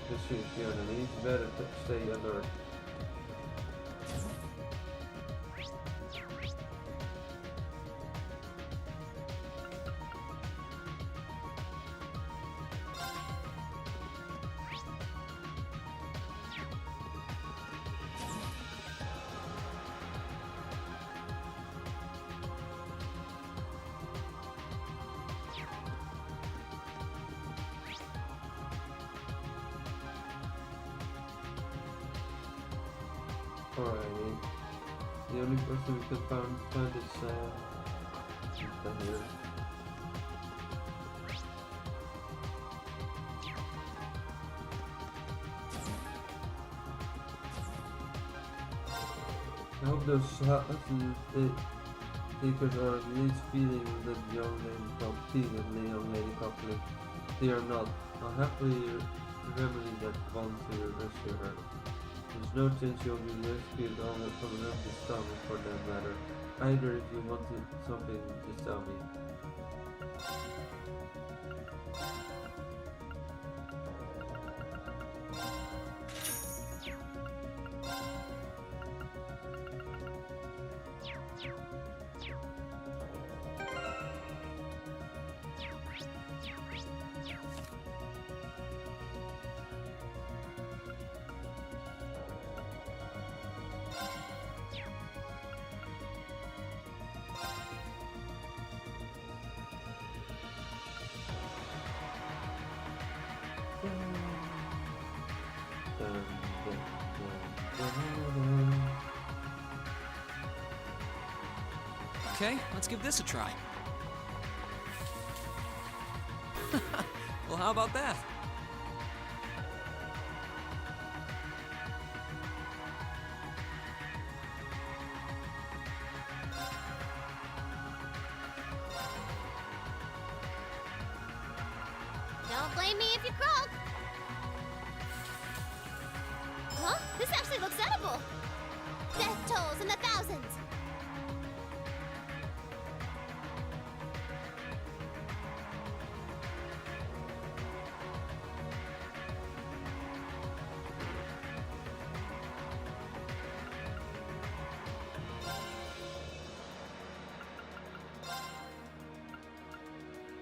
pursuing Fiona, and we need to better stay alert. Alrighty. The only person we could find is down here. I hope those takers are at least feeling that young lady called Steve and the young lady conflict. They are not. I'll happily remedy that volunteer rescue her. There's no chance you'll be rescued on an empty stomach for that matter. Either if you want something, just tell me. Okay, let's give this a try. Well, how about that? Don't blame me if you croak. Huh? This actually looks edible. Death tolls in the thousands.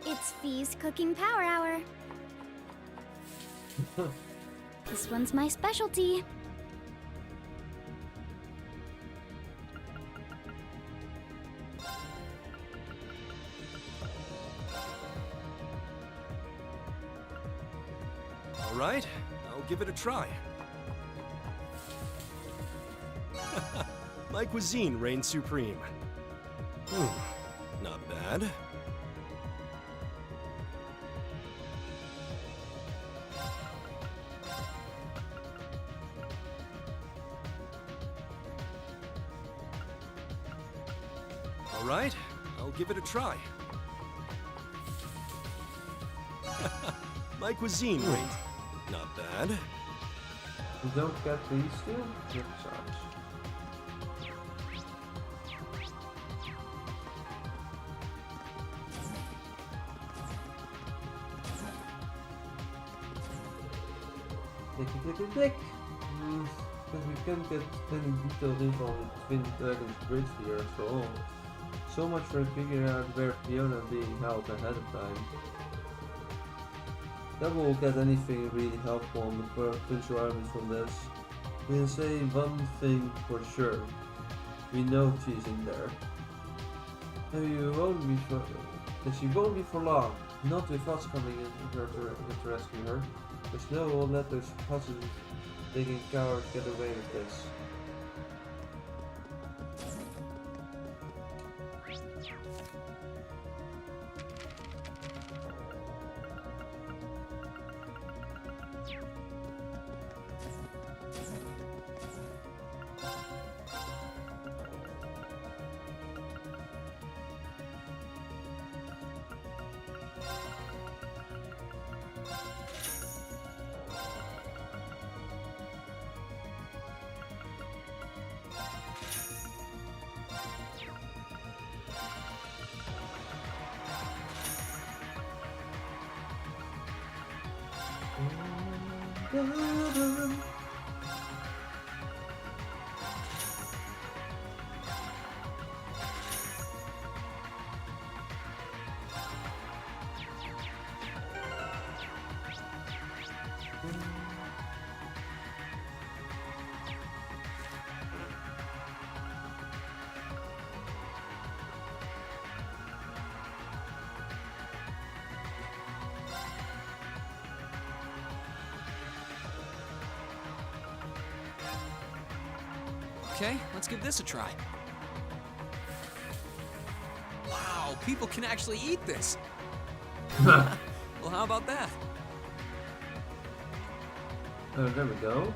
It's Fee's Cooking Power Hour. This one's my specialty. All right, I'll give it a try. My cuisine reigns supreme. Not bad. All right, I'll give it a try. My cuisine reigns. Not bad. You don't get these two? That sucks. Click. Because we can't get any detailed info on the Twin Dragons Bridge here after all. So much for figuring out where Fiona being held ahead of time. Never will get anything really helpful on the provincial armies from this. We can say one thing for sure. We know she's in there. And she won't be for long. Not with us coming in here to rescue her. The snow won't let those hussies digging cowards get away with this. Okay, let's give this a try. Wow, people can actually eat this. Well, how about that? There we go.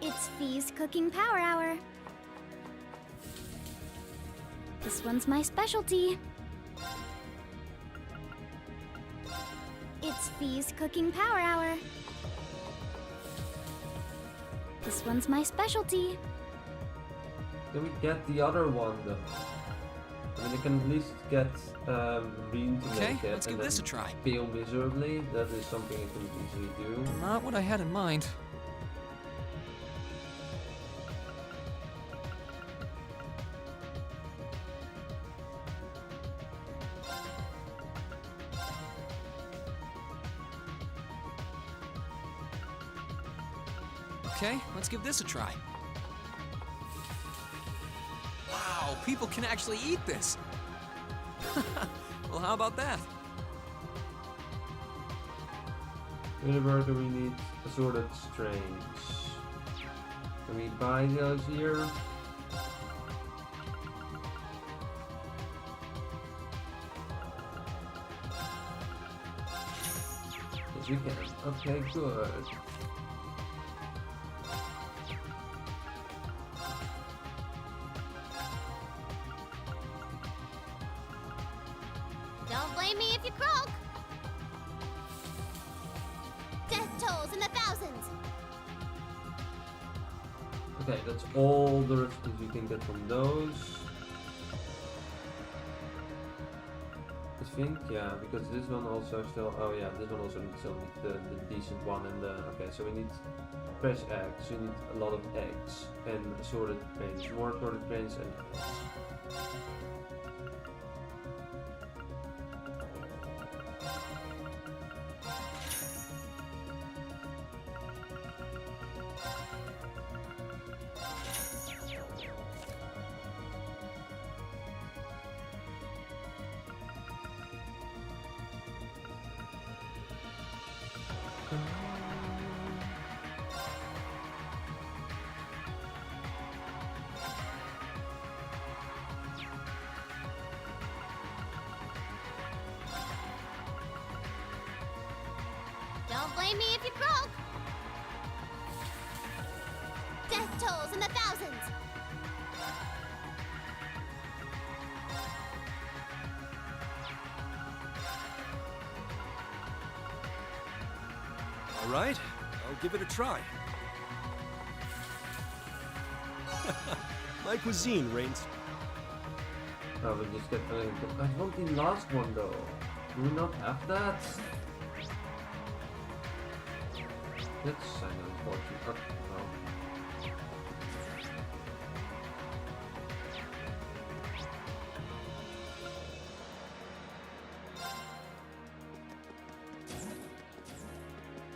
It's Fee's Cooking Power Hour. This one's my specialty. It's Fee's Cooking Power Hour. This one's my specialty. Can we get the other one though? I mean, I can at least get Reen to Okay, make it let's give and this a then try. fail miserably. That is something I can easily do. Not what I had in mind. Okay, let's give this a try. Wow, people can actually eat this. Well, how about that? Where do we need assorted strains? Can we buy those here? Yes, we can. Okay, good. Don't blame me if you croak. Death tolls in the thousands. Okay, that's all the recipes we can get from those. I think, yeah, because this one also still, oh yeah, this one also still needs the decent one and the, okay, so we need fresh eggs, we need a lot of eggs and assorted grains, more assorted grains and eggs. Blame me if you broke. Death tolls in the thousands. All right, I'll give it a try. My cuisine reigns. Oh, we just get I want the last one though. Do we not have that? That's kind of unfortunate. Oh, well.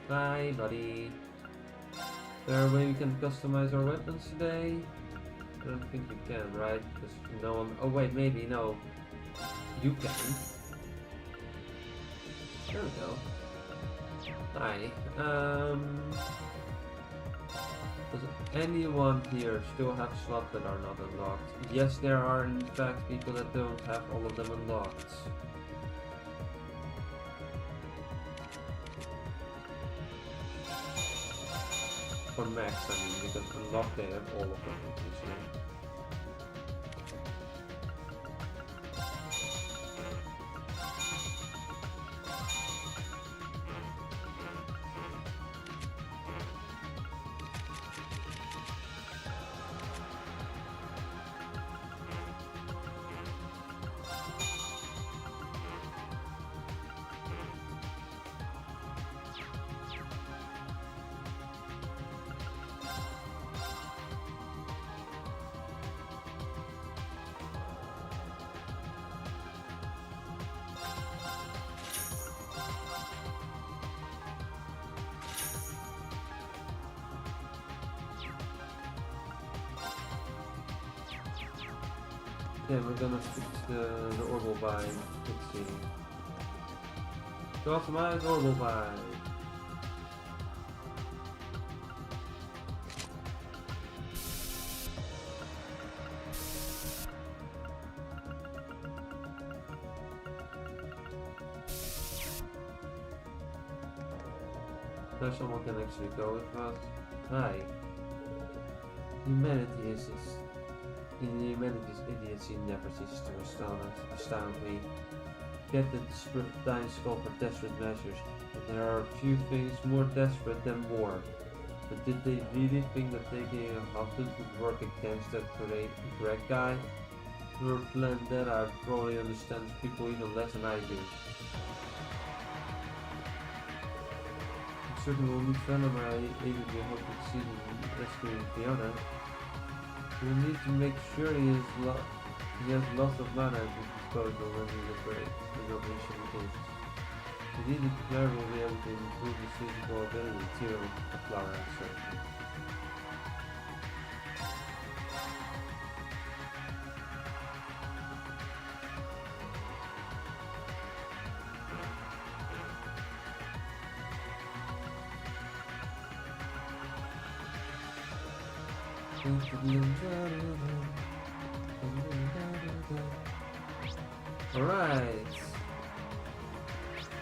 Bye, buddy. Is there a way we can customize our weapons today? I don't think you can, right? Because no one. Oh wait, maybe no. You can. There we go. Hi. Does anyone here still have slots that are not unlocked? Yes, there are in fact people that don't have all of them unlocked. For max, I mean, because unlocked they have all of them, obviously. Yeah, we're gonna fix the orbital by fixing. To optimize orbital by. Now someone can actually go with us. Hi. Humanity is this. In humanity's idiocy never ceases to astound me. Yet the dying skull for desperate measures, and there are few things more desperate than war. But did they really think that taking a husband would work against that Greg guy? Your vendetta probably understands people even less than I do. I certainly will need friend of my aided me hope to succeed in rescuing Fiona. We need to make sure he has lots of mana at his disposal when we liberate the operation begins. Indeed, the player will be able to improve his physical ability too, a flower answer. Alright.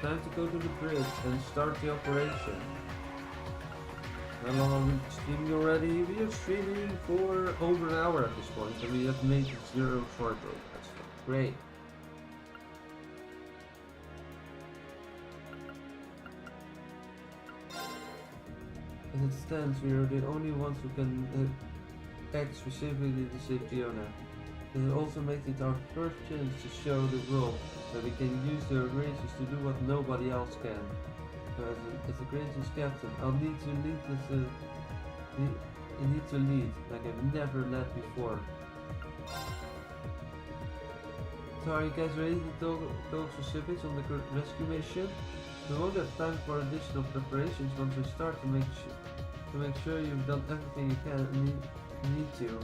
Time to go to the bridge and start the operation. How long are we streaming already? We are streaming for over an hour at this point and we have made 0 short break. That's great. As it stands, we are the only ones who can act specifically to save Fiona. And it also makes it our first chance to show the world that we can use the Graces to do what nobody else can. As the Graces captain, I'll need to lead like I've never led before. So are you guys ready to talk specifics on the rescue mission? We won't have time for additional preparations once we start to make sure you've done everything you can and need to.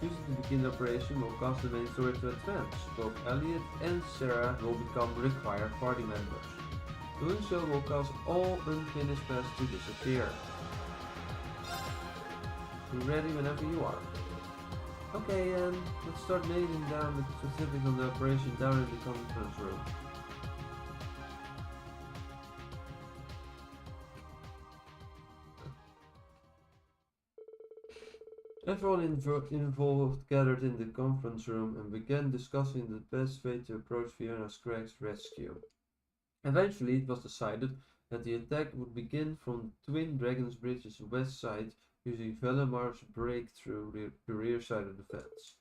Choosing to begin the operation will cause the main story to advance. Both Elliot and Sarah will become required party members. Doing so will cause all unfinished quests to disappear. Be ready whenever you are. Okay, let's start nailing down the specifics on the operation down in the conference room. Everyone involved gathered in the conference room and began discussing the best way to approach Fiona's Greg's rescue. Eventually, it was decided that the attack would begin from Twin Dragons Bridge's west side using Velamar's breakthrough the rear side of the fence.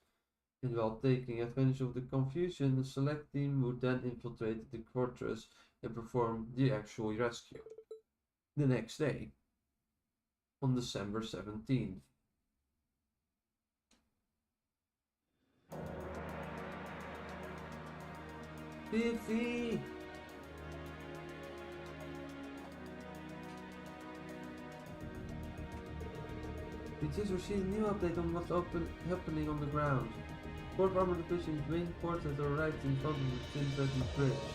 And while taking advantage of the confusion, the select team would then infiltrate the fortress and perform the actual rescue. The next day, on December 17th. Fifi! We just received a new update on what's happening on the ground. 4th Armored Division's main quarters are right in front of the Twin Dragons Bridge.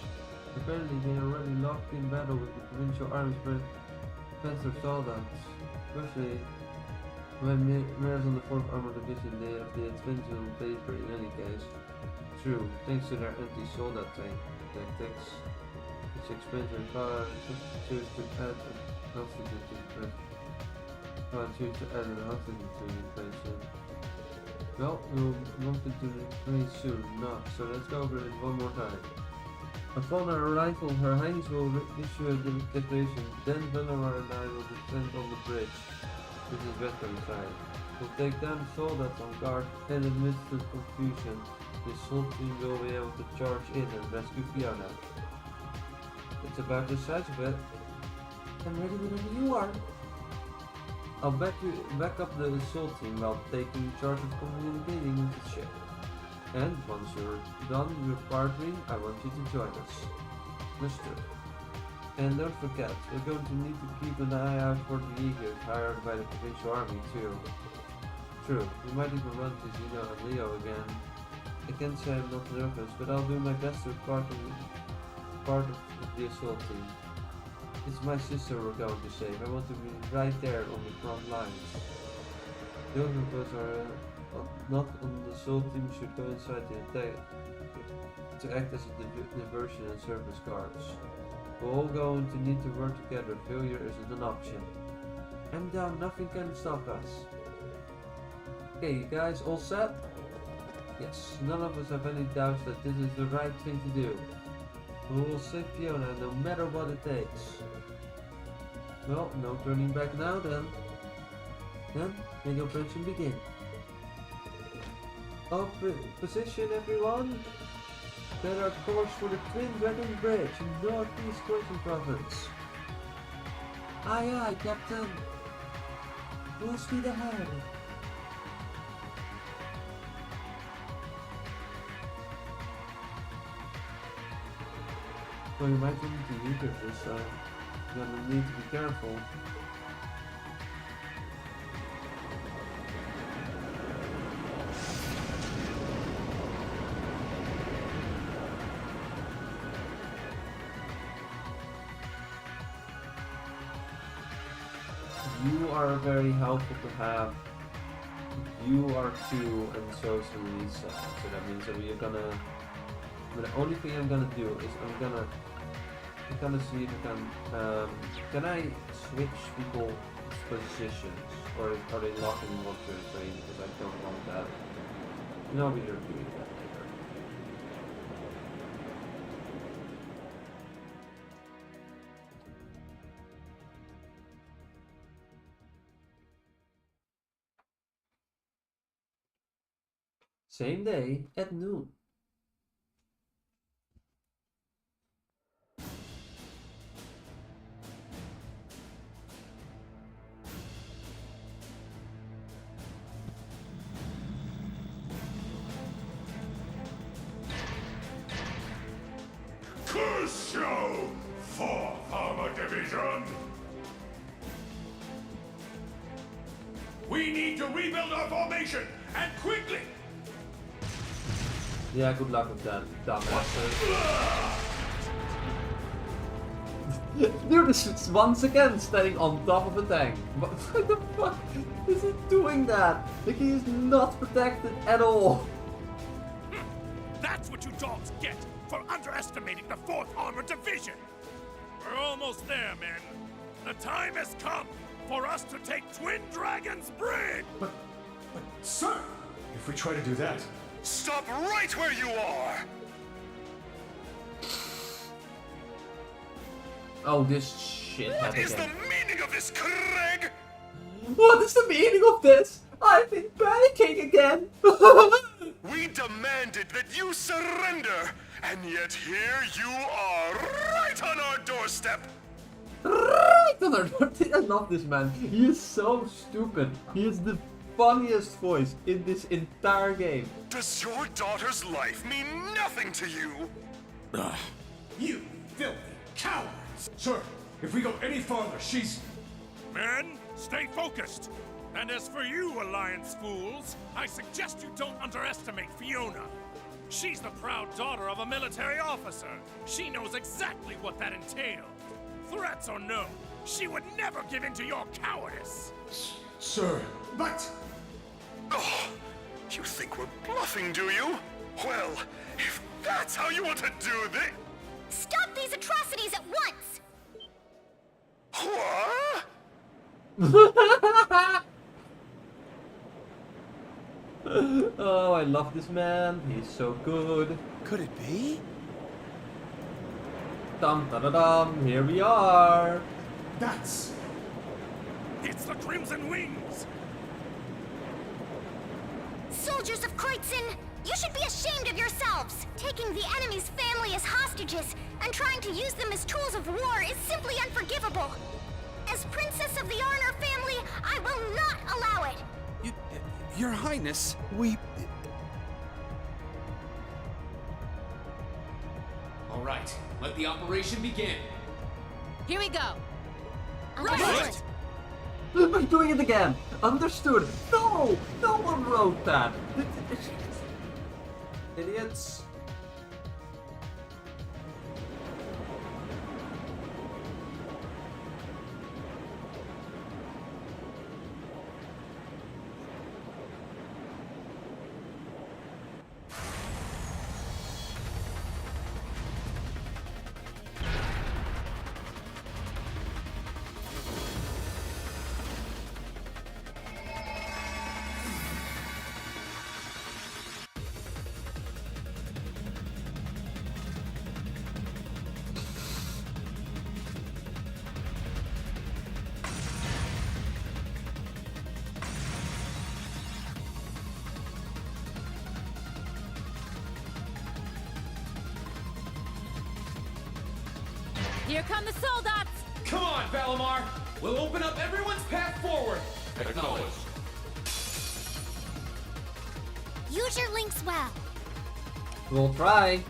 Apparently they are already locked in battle with the provincial armies Spencer saw that. Especially when Mare's on the 4th Armored Division, they have the advantage on paper in any case. True, thanks to their anti-soldat tactics, which expands their power and choose to add hostages to the equation. Well, we'll move into the place soon, not, so let's go over it one more time. Upon our arrival, Her Highness will issue a declaration, then Venomar and I will descend on the bridge, which is western side. We'll take down the soldats on guard, and amidst the confusion, the assault team will be able to charge in and rescue Fiona. It's about the size of it. I'm ready whenever you are. I'll back up the assault team while taking charge of communicating with the ship. And once you're done with partying, I want you to join us. Understood. And don't forget, we're going to need to keep an eye out for the Eagles hired by the provincial army too. True, we might even run to Zeno and Leo again. I can't say I'm not nervous, but I'll do my best to be part of the assault team. It's my sister we're going to save. I want to be right there on the front lines. Those of us are not on the assault team should go inside the attack to act as a diversion and service guards. We're all going to need to work together. Failure isn't an option. I'm down. Nothing can stop us. Okay, you guys all set? Yes, none of us have any doubts that this is the right thing to do. We will save Fiona no matter what it takes. Well, no turning back now then. Then, may the operation begin. Position everyone! Set our course for the Twin Dragon Bridge in Northeast Quentin Province. Aye aye, Captain. Full speed ahead. So you might need to use this, so you're gonna need to be careful. You are very helpful to have. You are too, and so is Lisa. So that means that we are gonna. But the only thing I'm gonna do is I'm gonna see if I can I switch people's positions, or are they locked in one to the train? Because I don't want that. No, we are doing that later. Same day at noon. Show 4th Armored Division! We need to rebuild our formation, and quickly! Yeah, good luck with that, dumbasses. They're just once again standing on top of a tank. What the fuck is he doing that? Like, he is not protected at all. That's what you dogs get for underestimating the 4th Armored Division! We're almost there, men. The time has come for us to take Twin Dragons Bridge! But, sir, if we try to do that... Stop right where you are! Oh, this shit What happened is the again. meaning of this, Craig? What is the meaning of this? I've been panicking again. We demanded that you surrender, and yet here you are, right on our doorstep! Right on our door. I love this man. He is so stupid. He is the funniest voice in this entire game. Does your daughter's life mean nothing to you? You filthy cowards! Sir, if we go any farther, she's... Men, stay focused! And as for you, Alliance fools, I suggest you don't underestimate Fiona. She's the proud daughter of a military officer. She knows exactly what that entails. Threats or no, she would never give in to your cowardice. Sir, but... Oh, you think we're bluffing, do you? Well, if that's how you want to do this... Stop these atrocities at once! What? Oh, I love this man. He's so good. Could it be? Dum da da dum. Here we are. That's... It's the Crimson Wings! Soldiers of Kreutzen, you should be ashamed of yourselves! Taking the enemy's family as hostages and trying to use them as tools of war is simply unforgivable. As Princess of the Arnor family, I will not allow it! Your Highness, we... All right, let the operation begin. Here we go. Right. We're doing it again. Understood. No, no one wrote that. Idiots. Here come the soldats! Come on, Valimar! We'll open up everyone's path forward! Acknowledged. Use your links well. We'll try.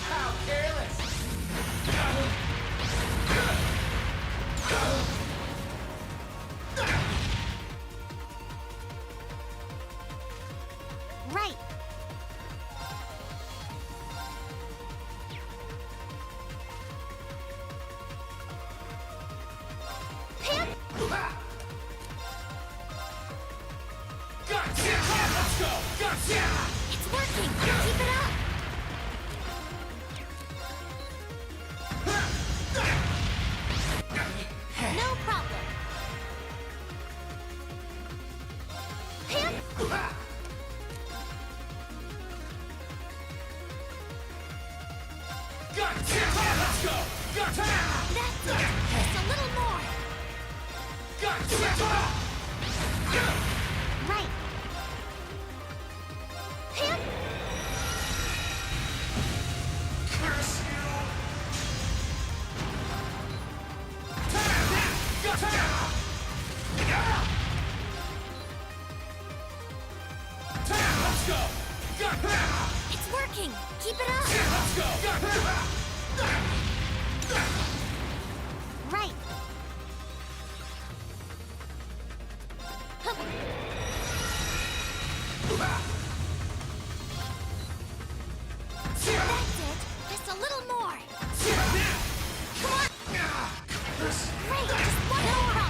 How careless! Right. Let's go! Gotcha! It's working. Keep it up. No problem. Gotcha! Let's go! Gotcha! That's it. Just a little more. Gotcha! Right. Curse you! Let's go! It's working. Keep it up. Let's go! Right. That's it. Just a little more. Come on. Great. Just one more.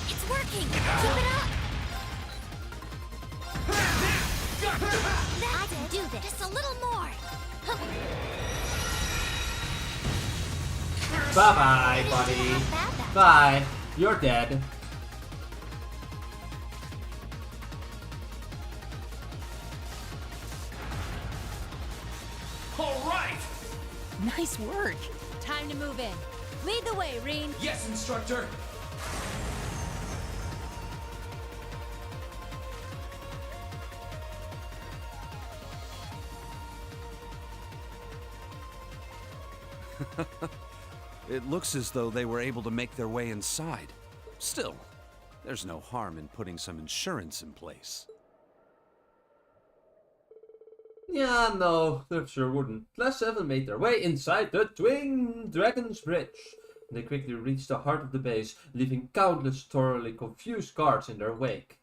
It's It's working! Keep it up! I can do this! Just a little more! Bye-bye, buddy. Bye. You're dead. All right! Nice work! Time to move in. Lead the way, Reen. Yes, instructor! It looks as though they were able to make their way inside. Still, there's no harm in putting some insurance in place. Yeah, no, there sure wouldn't. Class 7 made their way inside the Twin Dragon's Bridge. They quickly reached the heart of the base, leaving countless thoroughly confused guards in their wake.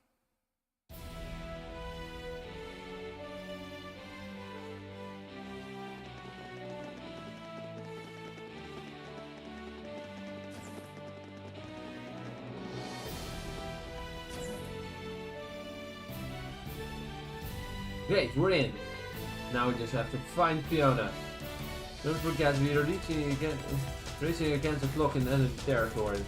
Great, we're in. Now we just have to find Fiona. Don't forget, we are racing against the clock in enemy territory.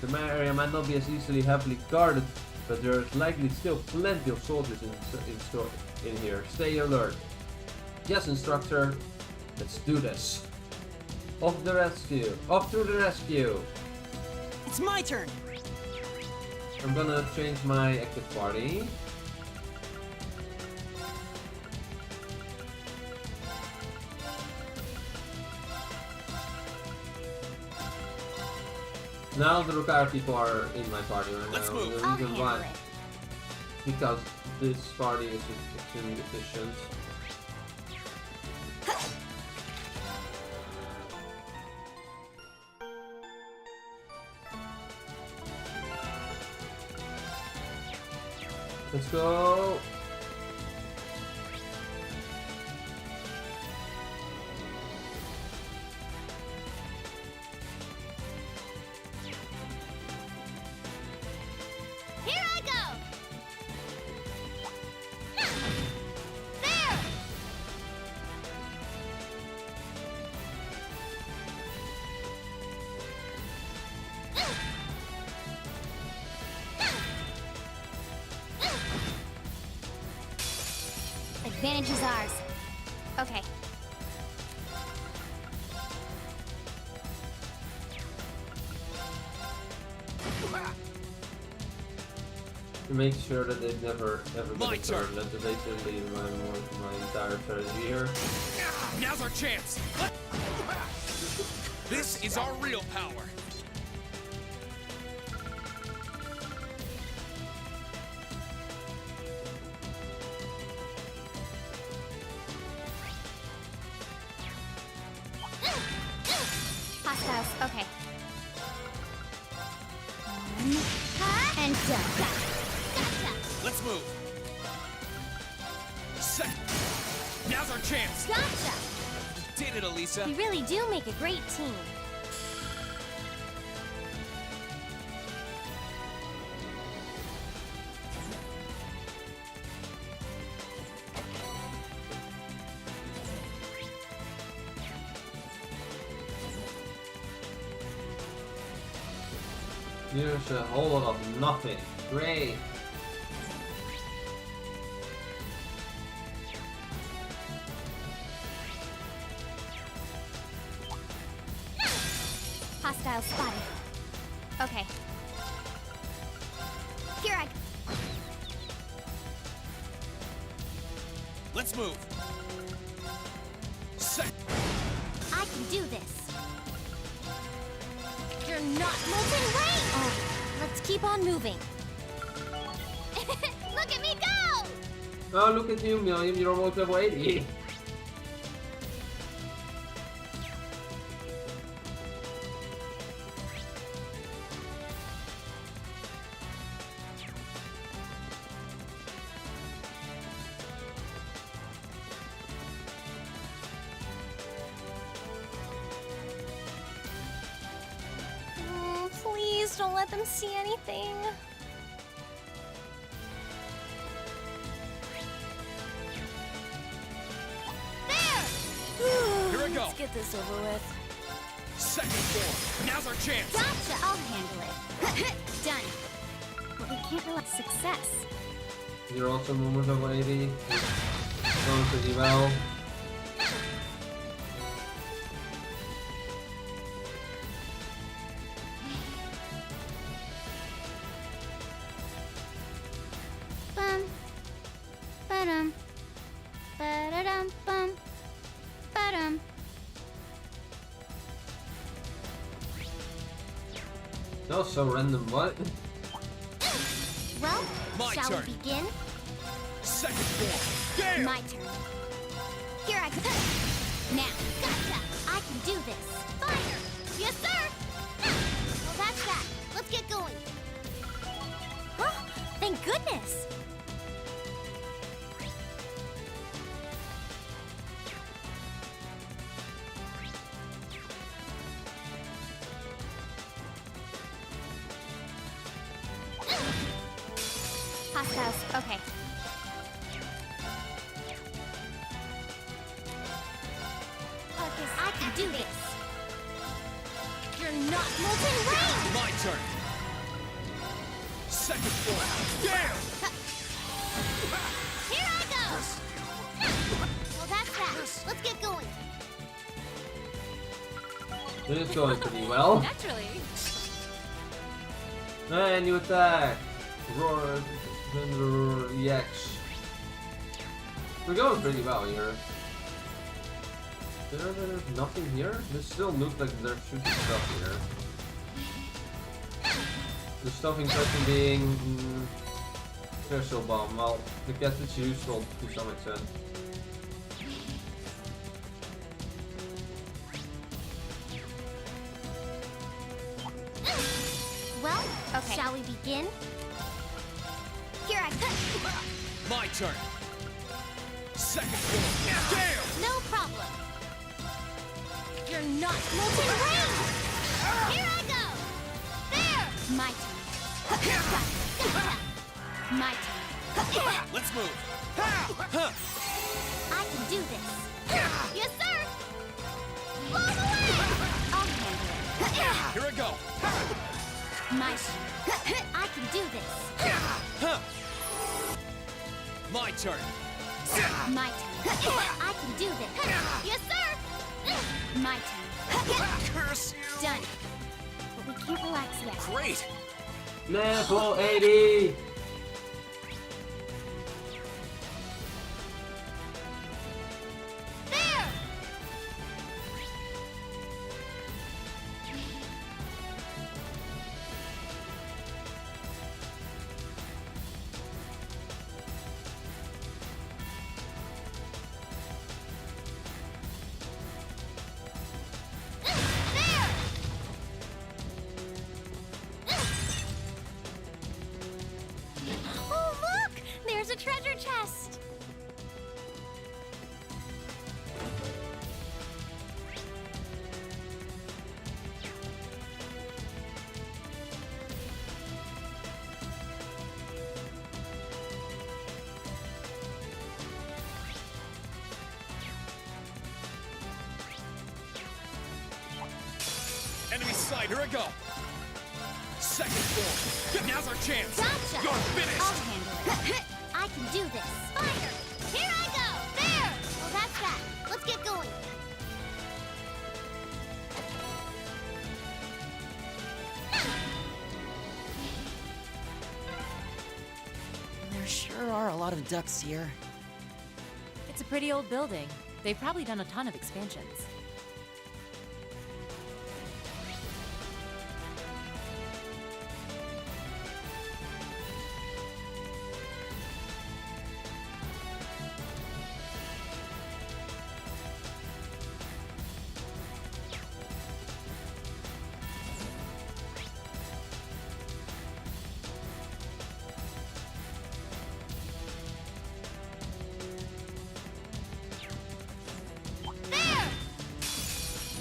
The area might not be as easily heavily guarded, but there is likely still plenty of soldiers in here. Stay alert. Yes, instructor. Let's do this. Off the rescue. Off to the rescue. It's my turn! I'm gonna change my active party. Now the Rukara people are in my party right Let's now. move. The I'll reason handle why, it. because this party is extremely efficient. Let's go. Here I go! There! Advantage is ours. Okay. To make sure that they've never ever My get a turn. That's basically my entire strategy here. Now's our chance! This is our real power! Hostiles. Okay. And done. Let's move! Now's our chance! Gotcha! Did it, Elisa! You really do make a great team. Here's a whole lot of nothing. Great. Hostile spotted. Okay. Here I go. Let's move! I can do this. You're not moving, wait! Oh, let's keep on moving. Look at me go! Oh, look at you, Milliam. You're almost level 80. Please, Just don't let them see anything. Here we go. Let's get this over with. Second floor. Now's our chance. Gotcha! I'll handle it. Done. But we can't rely on success. You're also movement over 80. Going pretty well. Bum. Ba-dum. Ba-da-dum bum. Ba-dum. That was so random, what? Well, My shall turn. we begin? Second floor. Gale. My turn. Here I go. Now. Gotcha! I can do this. Fire! Yes, sir! Well, that's that. Let's get going. Huh? Thank goodness. Hostiles. Okay. Focus. I can do this. You're not molten rain. My turn. Second floor. Gale. Here I go! Well, that's that. Let's get going. This is going pretty well. Naturally. And you attack. Roar. Thunder EX. We're going pretty well here. There's nothing here? This still looks like there should be stuff here. The stuff in question being Crystal Bomb. Well, I guess it's useful to some extent. Well, Okay. shall we begin? Here I go. My turn. Second floor. Gale. No problem. You're not molten rain. Here I go! There! My turn. Gotcha! My turn. Let's move. I can do this. Yes, sir! Blow away! I'll handle it. Here we go. My turn. I can do this. My turn. My turn. I can do this. Yes, sir! My turn. Curse you. Done. But we can't relax yet. Great. Level 80! There! Oh, look! There's a treasure chest. Enemy side. Here we go. Second floor. Now's our chance. Gotcha! You're finished. I'll handle it. I can do this. Fire! Here I go! There! Well, that's that. Let's get going. There sure are a lot of ducks here. It's a pretty old building. They've probably done a ton of expansions.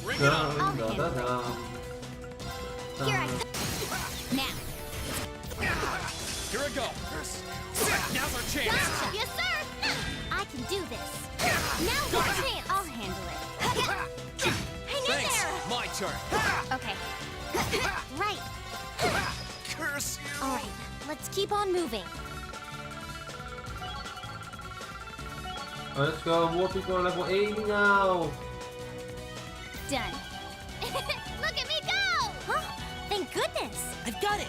Bring it on. I'll handle it. Here I go. chance. Gotcha. Yes, sir. I can do this. Now Got your you. chance. I'll handle it. Hang in Thanks. there. My turn. Okay. Right. Curse you! All right. Let's keep on moving. Let's go, more people on level 80 now. Done. Look at me go. Huh? Thank goodness. I've got it!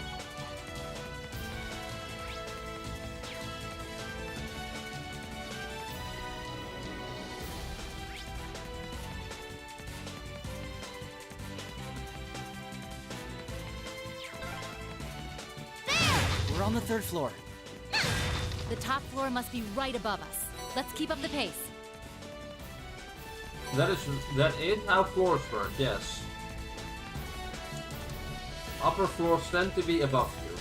We're on the 3rd floor. The top floor must be right above us. Let's keep up the pace. That is how floors work, yes. Upper floors tend to be above you.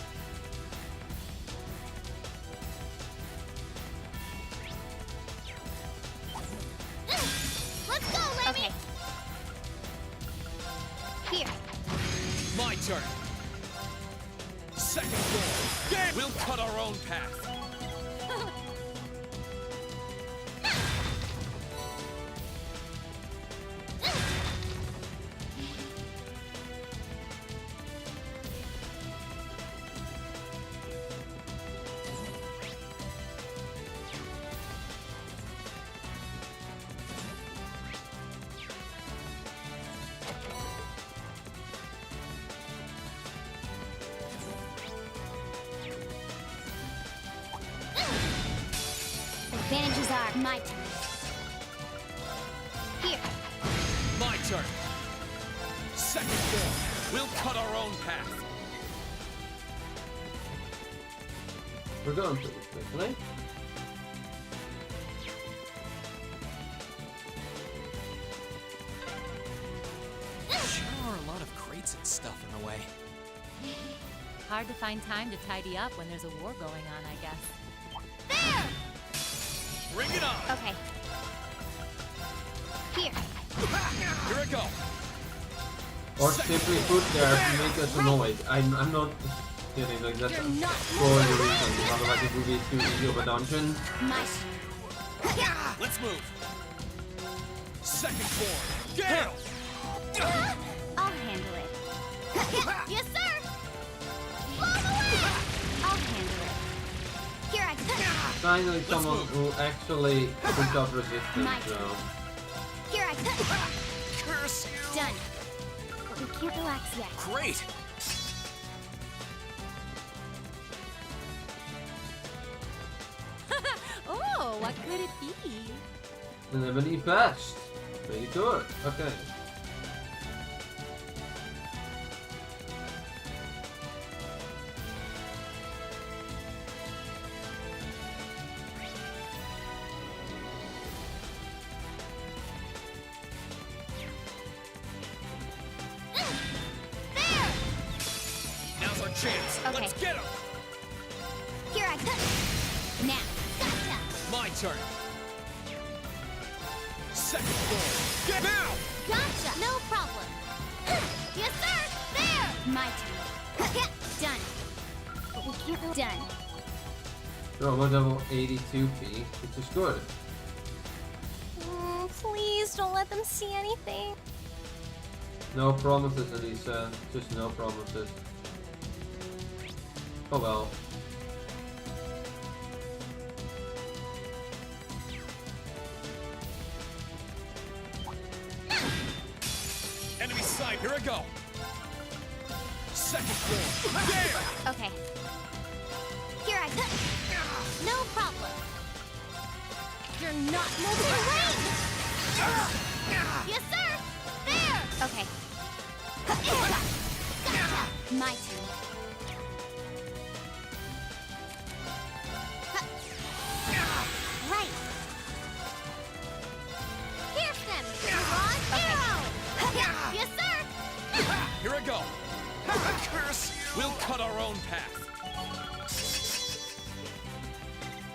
Let's go, Lemmy. Okay. Here. My turn. Second floor. We'll cut our own path. Advantages are my turn. Here. My turn. Second floor. We'll cut our own path. We're going pretty quickly. Sure are a lot of crates and stuff in the way. Hard to find time to tidy up when there's a war going on, I guess. There. Bring it on. Okay. Here. Here I go. Or simply put there to make us annoyed. I'm not kidding, like that's You're not for the reason. Otherwise it would be too easy of a dungeon. My Let's move. Second floor. Gale! I'll handle it. Yes, sir. Blow away. I'll handle it. Here I go. Finally someone move. who actually puts up My resistance, turn. so. Here I go. Curse you! Done. But we can't relax yet. Great! Oh, what could it be? Lemony best. Pretty good. Okay. Now's our chance. Okay. Let's get him. Here I go. Now. Gotcha. My turn. Second floor. Get now! Gotcha. No problem. Yes, sir. There. My turn. Done. But we can't. Done. So we're level 82p, which is good. Please don't let them see anything. No promises, Elisa. Just no promises. Oh well. Enemy sight. Here I go. Second floor. There! Okay. Here I go. No problem. You're not moving away. Yes, sir. There. Okay. Gotcha. My turn. Right. Pierce them. Ron arrow. Yes, sir. Here I go. Curse you! We'll cut our own path.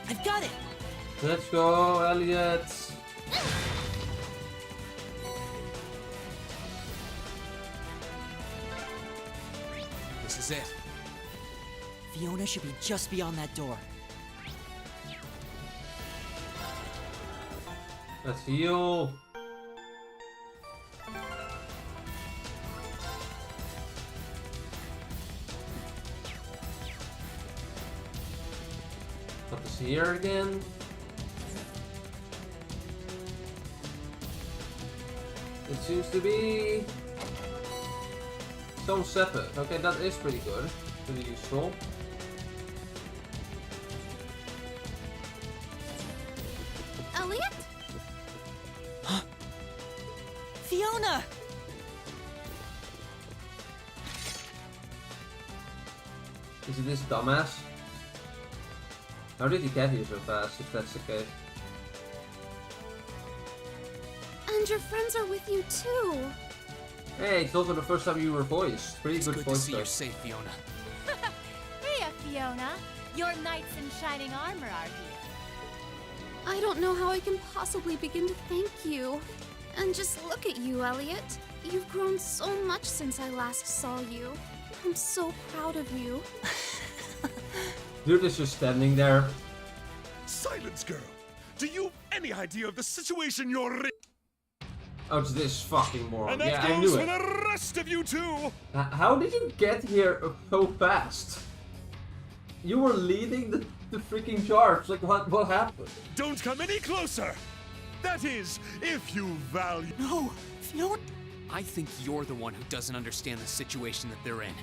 I've got it! Let's go, Elliot. This is it. Fiona should be just beyond that door. Let's heal. What is here again? It seems to be some separate. Okay, that is pretty good. Pretty useful. Elliot? Fiona! Is it this dumbass? How did he get here so fast, if that's the case? And your friends are with you too. Hey, it's also the first time you were voiced. Pretty It's good good to voice see though. you're safe, Fiona. Hey, Fiona. Your knights in shining armor are here. I don't know how I can possibly begin to thank you. And just look at you, Elliot. You've grown so much since I last saw you. I'm so proud of you. Dude is just standing there. Silence, girl! Do you have any idea of the situation you're in? Oh, it's this fucking moron. And that Yeah, I goes knew for it. the rest of you too! How did you get here so fast? You were leading the freaking charge. Like, what happened? Don't come any closer! That is, if you value. No, Fiona. I think you're the one who doesn't understand the situation that they're in.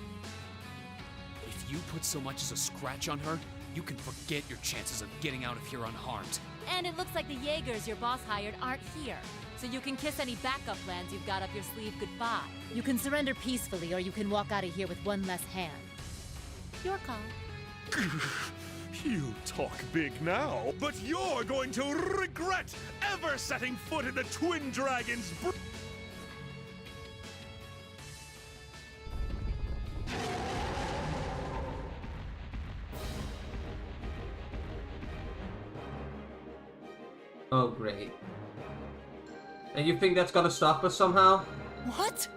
If you put so much as a scratch on her, you can forget your chances of getting out of here unharmed. And it looks like the Jaegers your boss hired aren't here. So you can kiss any backup plans you've got up your sleeve goodbye. You can surrender peacefully, or you can walk out of here with one less hand. Your call. You talk big now, but you're going to regret ever setting foot in the Twin Dragons' Oh, great. And you think that's gonna stop us somehow? What?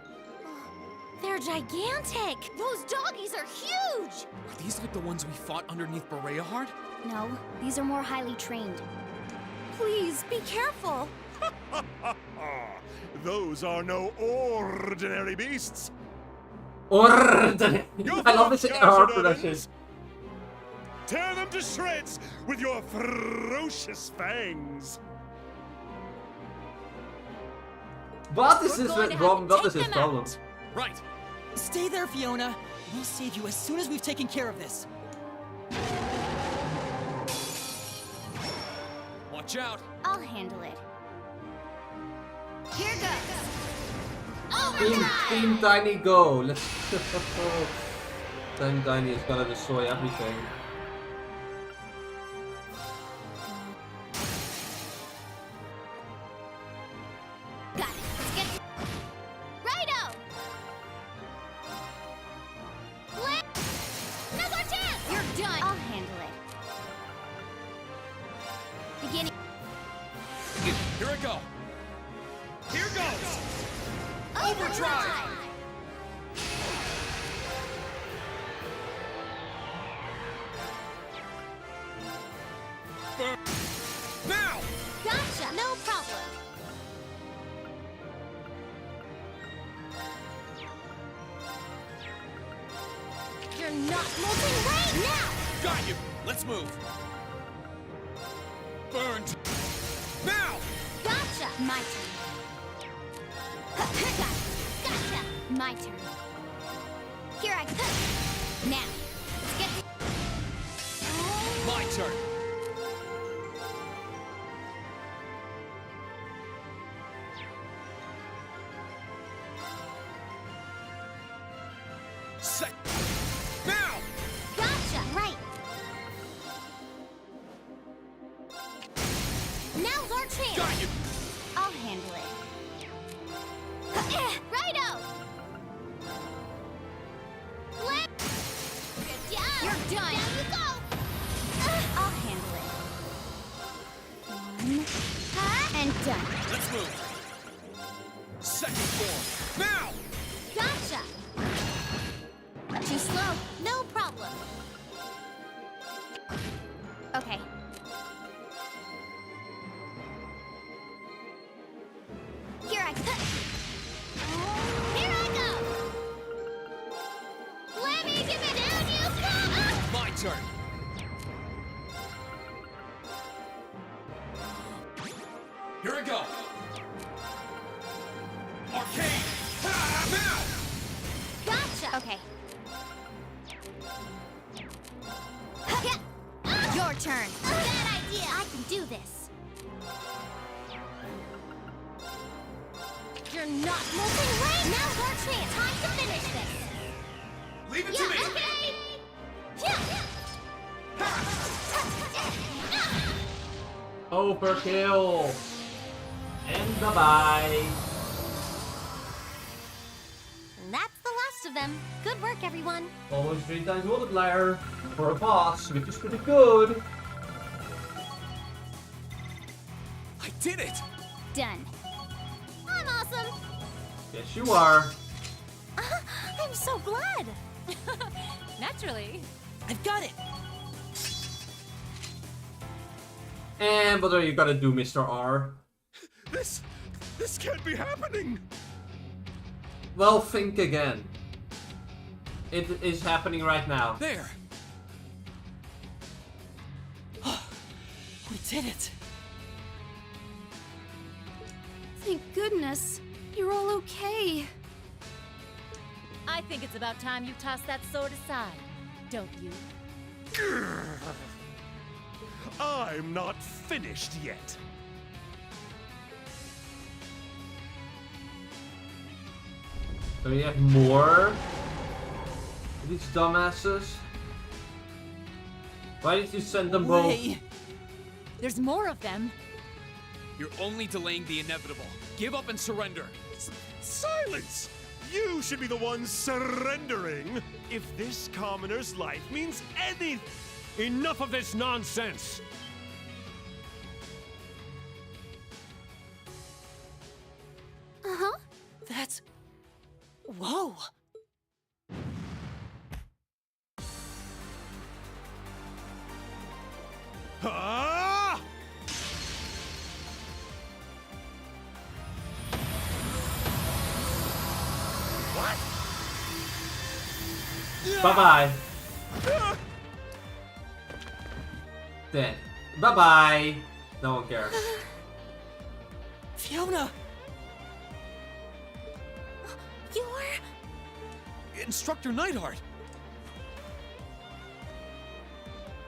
They're gigantic! Those doggies are huge! Are these like the ones we fought underneath Bereahard? No, these are more highly trained. Please, be careful! Those are no ordinary beasts. Ordinary. Your I love this guys hard are production. nuts. Tear them to shreds with your ferocious fangs. What is We're this going to have problem? to What is take his them problem? out. Right. Stay there, Fiona. We'll save you as soon as we've taken care of this. Watch out. I'll handle it. Here goes! Team Tiny go! Let's Team Tiny is gonna destroy everything. Got it. Let's get it. Righto! Now's our chance! You're done! I'll handle it. Beginning. Here I go. Here goes. Overdrive! Now! Gotcha! No problem. You're not molting right now! Got you. Let's move. Burned. Now! Gotcha! My turn. Gotcha! My turn. Here I go. Now, let's get My turn. Set. Now! Gotcha! Right. Now's our chance! Got you. I'll handle it. Righto! You're done! Down you go! I'll handle it. One. And done. Let's move. Second form. Now! Gotcha! Too slow. No problem. Okay. turn. Here I go. Arcane. Now. Gotcha! Okay. Your turn. Bad idea. I can do this. You're not moving right. Now's our chance. Time to finish this. Leave it to me! Okay. Overkill! And bye-bye! And that's the last of them. Good work, everyone. Almost 3 times multiplier for a boss, which is pretty good. I did it! Done. I'm awesome. Yes, you are. I'm so glad. Naturally. I've got it! And what are you gonna do, Mr. R? This can't be happening! Well, think again. It is happening right now. There! We did it! Thank goodness. You're all okay. I think it's about time you toss that sword aside, don't you? I'm not finished yet. So we have more of these dumbasses. Why did you send them both? Way. There's more of them. You're only delaying the inevitable. Give up and surrender. Silence! You should be the one surrendering if this commoner's life means anything. Enough of this nonsense! Uh-huh. That's... Whoa! Ah! Bye-bye. Then, bye-bye. No one cares. Fiona! You're... Instructor Neidhart!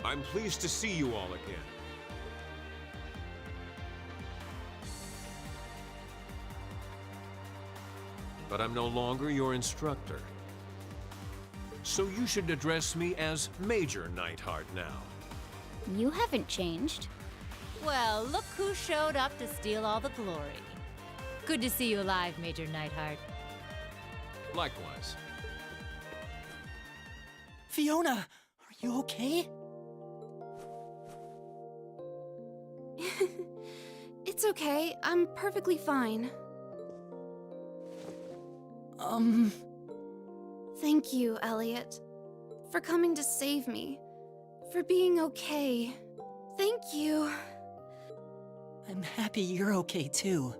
I'm pleased to see you all again. But I'm no longer your instructor. So you should address me as Major Neidhart now. You haven't changed. Well, look who showed up to steal all the glory. Good to see you alive, Major Neidhart. Likewise. Fiona, are you okay? It's okay. I'm perfectly fine. Thank you, Elliot. For coming to save me. For being okay. Thank you. I'm happy you're okay too.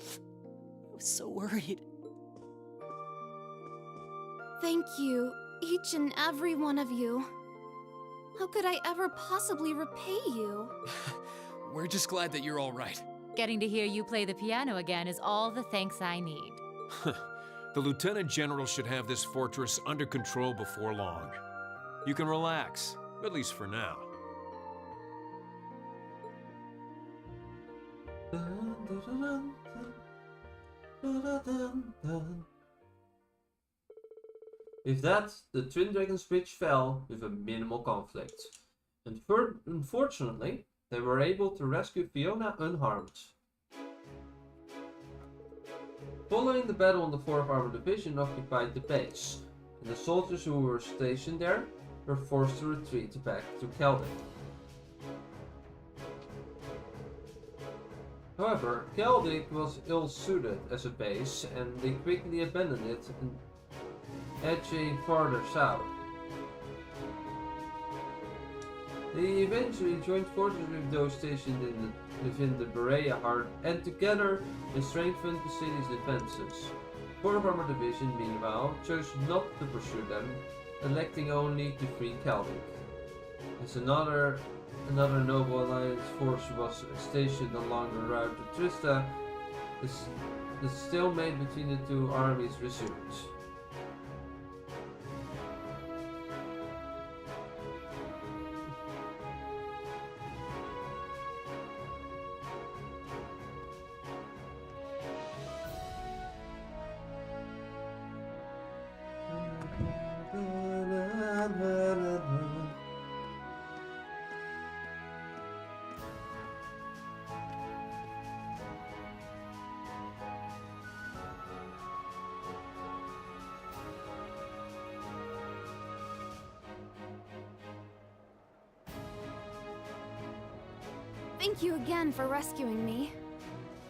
I was so worried. Thank you, each and every one of you. How could I ever possibly repay you? We're just glad that you're all right. Getting to hear you play the piano again is all the thanks I need. The Lieutenant General should have this fortress under control before long. You can relax, at least for now. With that, the Twin Dragons Bridge fell with a minimal conflict. And unfortunately, they were able to rescue Fiona unharmed. Following the battle, the 4th Armored Division occupied the base, and the soldiers who were stationed there were forced to retreat back to Kelvin. However, Keldic was ill-suited as a base, and they quickly abandoned it and edging farther south. They eventually joined forces with those stationed within the Berea Heart, and together they strengthened the city's defenses. 4th Armored Division, meanwhile, chose not to pursue them, electing only to free Keldic. As another noble alliance force was stationed along the route to Trista, the stalemate between the two armies resumed. Thank you again for rescuing me.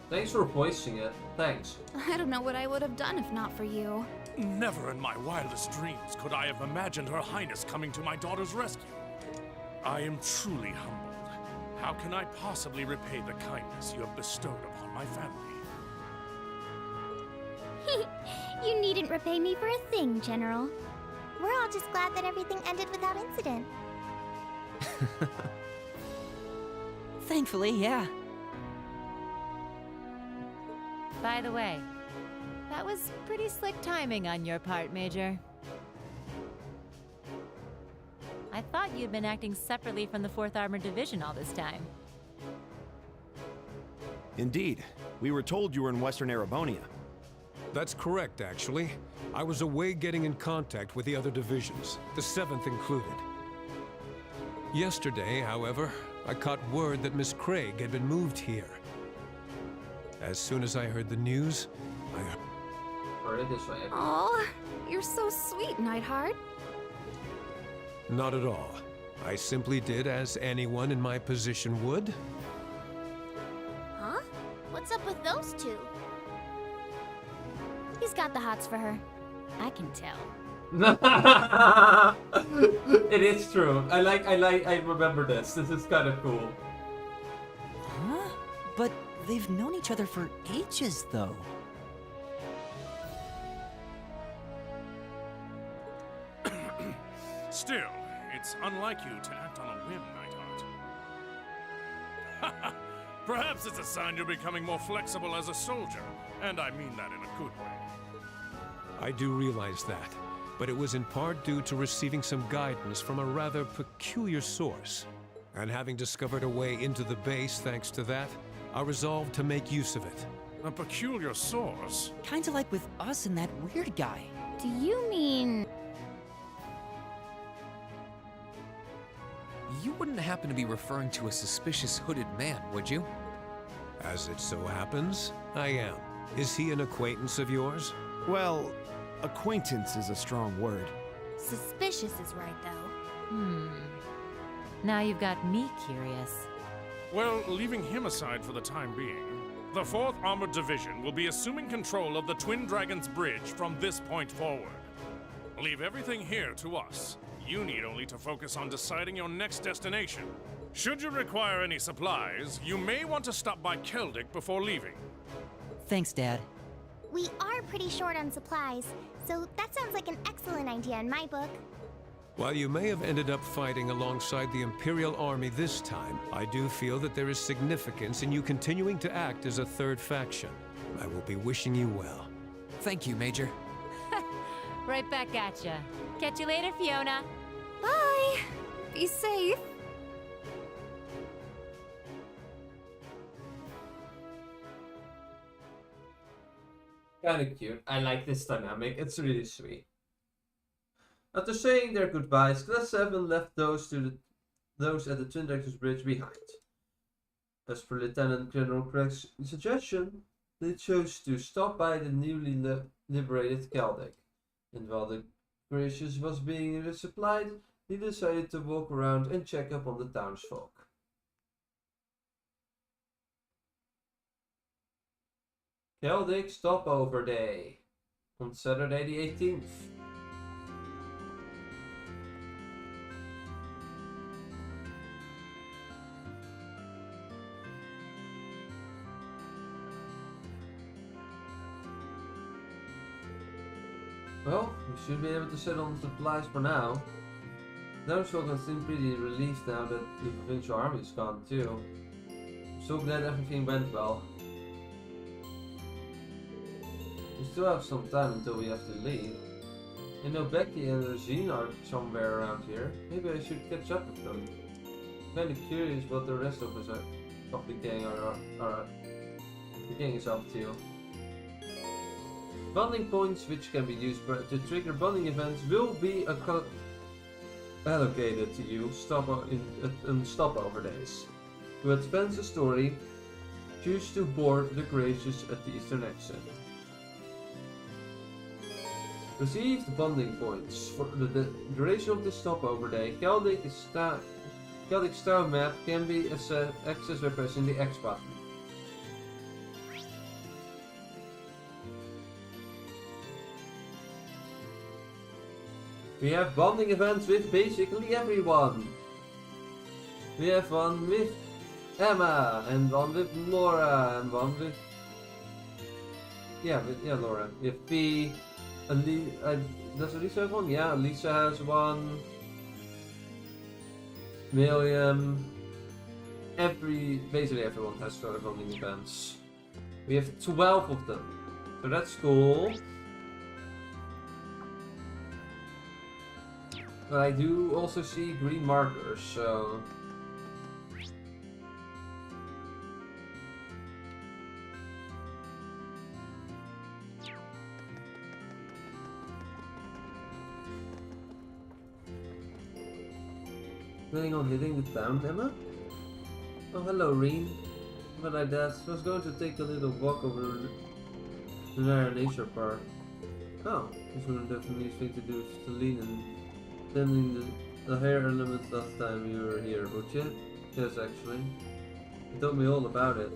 Thanks for voicing it. Thanks. I don't know what I would have done if not for you. Never in my wildest dreams could I have imagined Her Highness coming to my daughter's rescue. I am truly humbled. How can I possibly repay the kindness you have bestowed upon my family? You needn't repay me for a thing, General. We're all just glad that everything ended without incident. Thankfully, yeah. By the way, that was pretty slick timing on your part, Major. I thought you'd been acting separately from the 4th Armored Division all this time. Indeed. We were told you were in Western Erebonia. That's correct, actually. I was away getting in contact with the other divisions, the 7th included. Yesterday, however, I caught word that Miss Craig had been moved here. As soon as I heard the news, I heard it this way. Oh, you're so sweet, Nightheart. Not at all. I simply did as anyone in my position would. Huh? What's up with those two? He's got the hots for her. I can tell. It is true. I remember this. This is kind of cool. Huh? But they've known each other for ages, though. Still, it's unlike you to act on a whim, Nightheart. Perhaps it's a sign you're becoming more flexible as a soldier, and I mean that in a good way. I do realize that, but it was in part due to receiving some guidance from a rather peculiar source. And having discovered a way into the base thanks to that, I resolved to make use of it. A peculiar source? Kinda like with us and that weird guy. Do you mean... You wouldn't happen to be referring to a suspicious hooded man, would you? As it so happens, I am. Is he an acquaintance of yours? Well, acquaintance is a strong word. Suspicious is right, though. Now you've got me curious. Well, leaving him aside for the time being, the 4th Armored Division will be assuming control of the Twin Dragons Bridge from this point forward. Leave everything here to us. You need only to focus on deciding your next destination. Should you require any supplies, you may want to stop by Keldic before leaving. Thanks, Dad. We are pretty short on supplies, so that sounds like an excellent idea in my book. While you may have ended up fighting alongside the Imperial Army this time, I do feel that there is significance in you continuing to act as a third faction. I will be wishing you well. Thank you, Major. Right back at ya. Catch you later, Fiona. Bye. Be safe. Kinda cute. I like this dynamic. It's really sweet. After saying their goodbyes, Class 7 left those at the Twin Dragons Bridge behind. As per Lieutenant General Craig's suggestion, they chose to stop by the newly liberated Keldic. And while the gracious was being resupplied, he decided to walk around and check up on the townsfolk. Keldic Stopover Day on Saturday the 18th. Well, we should be able to settle on the supplies for now. Those soldiers seem pretty relieved now that the provincial army is gone too. I'm so glad everything went well. We still have some time until we have to leave. I know Becky and Regine are somewhere around here. Maybe I should catch up with them. I'm kinda curious what the rest of us of the gang the gang is up to. Bonding points, which can be used to trigger bonding events, will be allocated to you in stopover days. To advance the story, choose to board the Gracious at the eastern exit. Receive the bonding points. For the duration of the stopover day, Celtic style map can be accessed by pressing the X button. We have bonding events with basically everyone. We have one with Emma, and one with Laura, and one with... Yeah, Laura. We have P, does Elisa have one? Yeah, Lisa has one. William. Basically everyone has bonding events. We have 12 of them. So that's cool. But I do also see green markers, so... Planning on hitting the town, Emma? Oh, hello, Reen. But I was going to take a little walk over the Nara Nature Park. Oh, this would definitely be thing to do with Celine and tending the hair elements last time you were here, would you? Yes, actually. You told me all about it.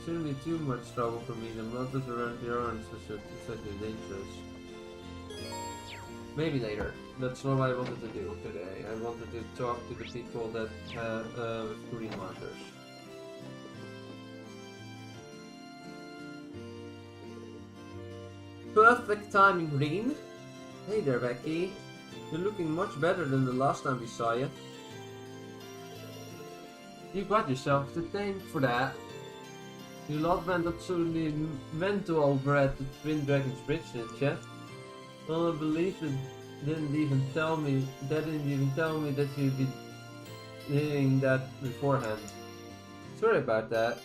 Shouldn't be too much trouble for me. The monsters around here aren't such dangerous. Maybe later. That's not what I wanted to do today. I wanted to talk to the people that with green markers. Perfect timing, Reen. Hey there, Becky. You're looking much better than the last time we saw you. You got yourself to thank for that. You lot went absolutely mental over at the Twin Dragons Bridge, didn't you? Well, I believe it didn't even tell me that you'd be doing that beforehand. Sorry about that,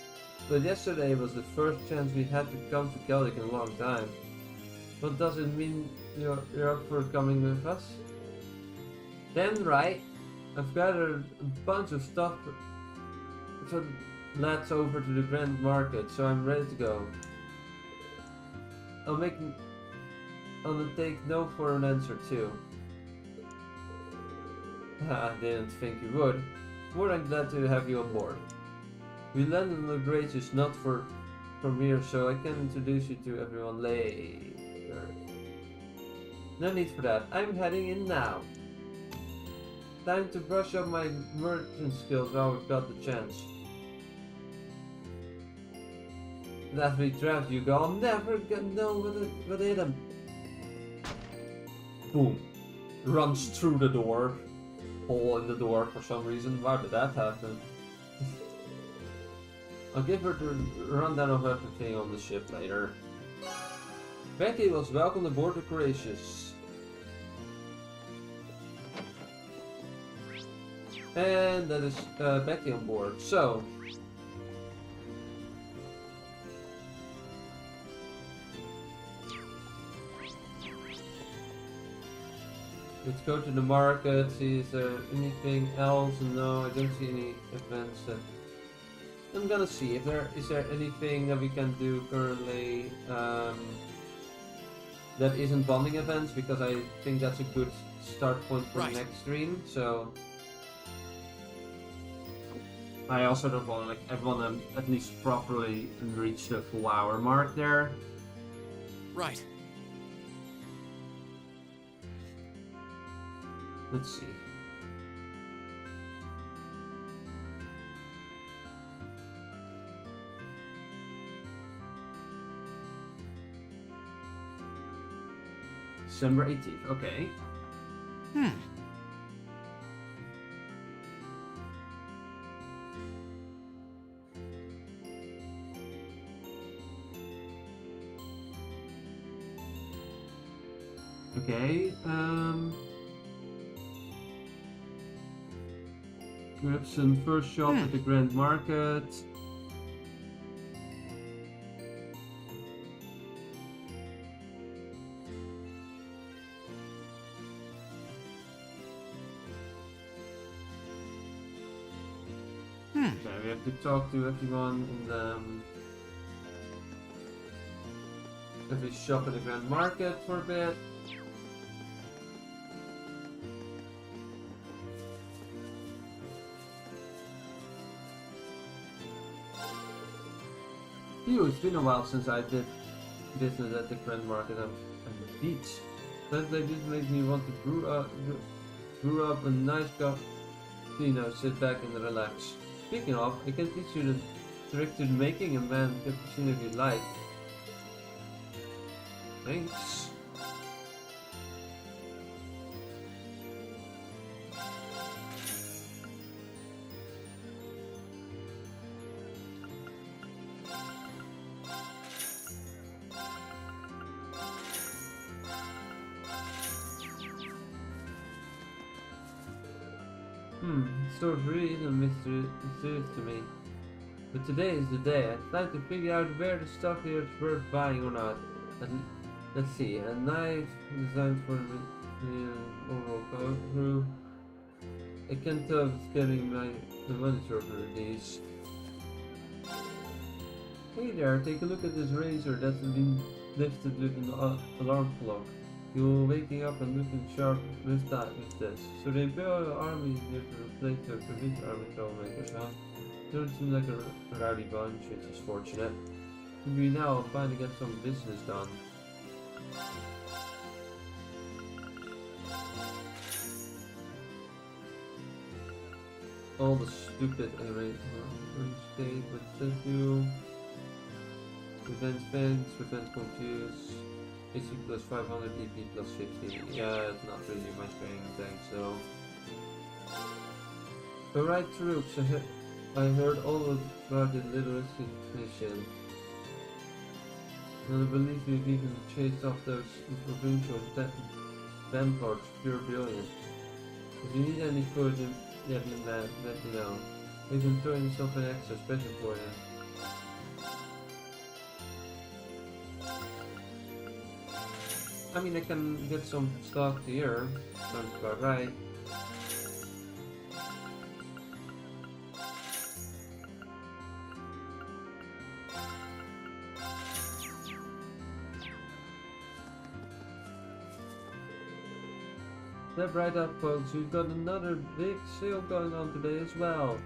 but yesterday was the first chance we had to come to Celtic in a long time. But does it mean you're up for coming with us? Then right, I've gathered a bunch of stuff for the lads over to the Grand Market, so I'm ready to go. I'll take no for an answer too. I didn't think you would. More than glad to have you on board. We landed on the Gracious not from here, so I can introduce you to everyone later. No need for that. I'm heading in now. Time to brush up my merchant skills while we've got the chance. That we trapped you, I'll never know what hit him. Boom. Runs through the door. Hole in the door for some reason. Why did that happen? I'll give her the rundown of everything on the ship later. Becky was welcomed aboard the Gracious. And that is Becky on board. So, let's go to the market, see is there anything else. No, I don't see any events that... I'm gonna see if is there anything that we can do currently that isn't bonding events, because I think that's a good start point for the next stream. So I also don't want I want to at least properly reach the full hour mark there. Right. Let's see. December 18th, okay. Okay, grab some first shop at the Grand Market. Okay, we have to talk to everyone in every shop at the Grand Market for a bit. Phew, it's been a while since I did business at the Grand Market and the beach. That they just make me want to brew up a nice cup, sit back and relax. Speaking of, I can teach you the trick to making a man cappuccino if you like. Thanks. So it really isn't mysterious to me. But today is the day. It's time to figure out where the stuff here is worth buying or not. And let's see, a knife designed for the overall crew. I can't tell if it's getting the money short for these. Hey there, take a look at this razor that's been lifted with an alarm clock. You're waking up and looking sharp with this. So the Imperial Army is here to replace their provincial army troublemakers, huh? They don't seem like a rowdy bunch, which is fortunate. Maybe now I'll finally get some business done. All the stupid state with statue. Prevent fence, prevent confuse. AC plus 500, EP plus 50. Yeah, it's not really much paying thanks though. Alright troops, I heard all about the literacy mission. And I believe we've even chased off those provincial ramparts, pure brilliant. If you need any food, let me know. We've been throwing something extra special for you. I mean, I can get some stock here. Sounds about right. Step right up, folks. We've got another big sale going on today as well.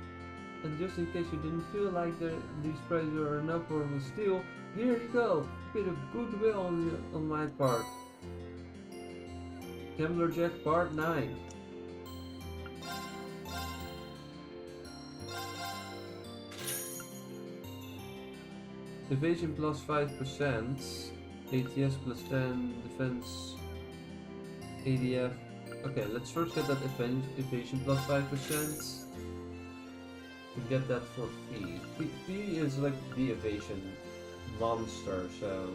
And just in case you didn't feel like these prices are enough for a steal, here you go. A bit of goodwill on my part. Gambler Jack Part 9. Evasion plus 5%, ATS plus 10, defense, ADF. Okay, let's first get that evasion plus 5%. We get that for Fee. Fee is like the evasion monster, so.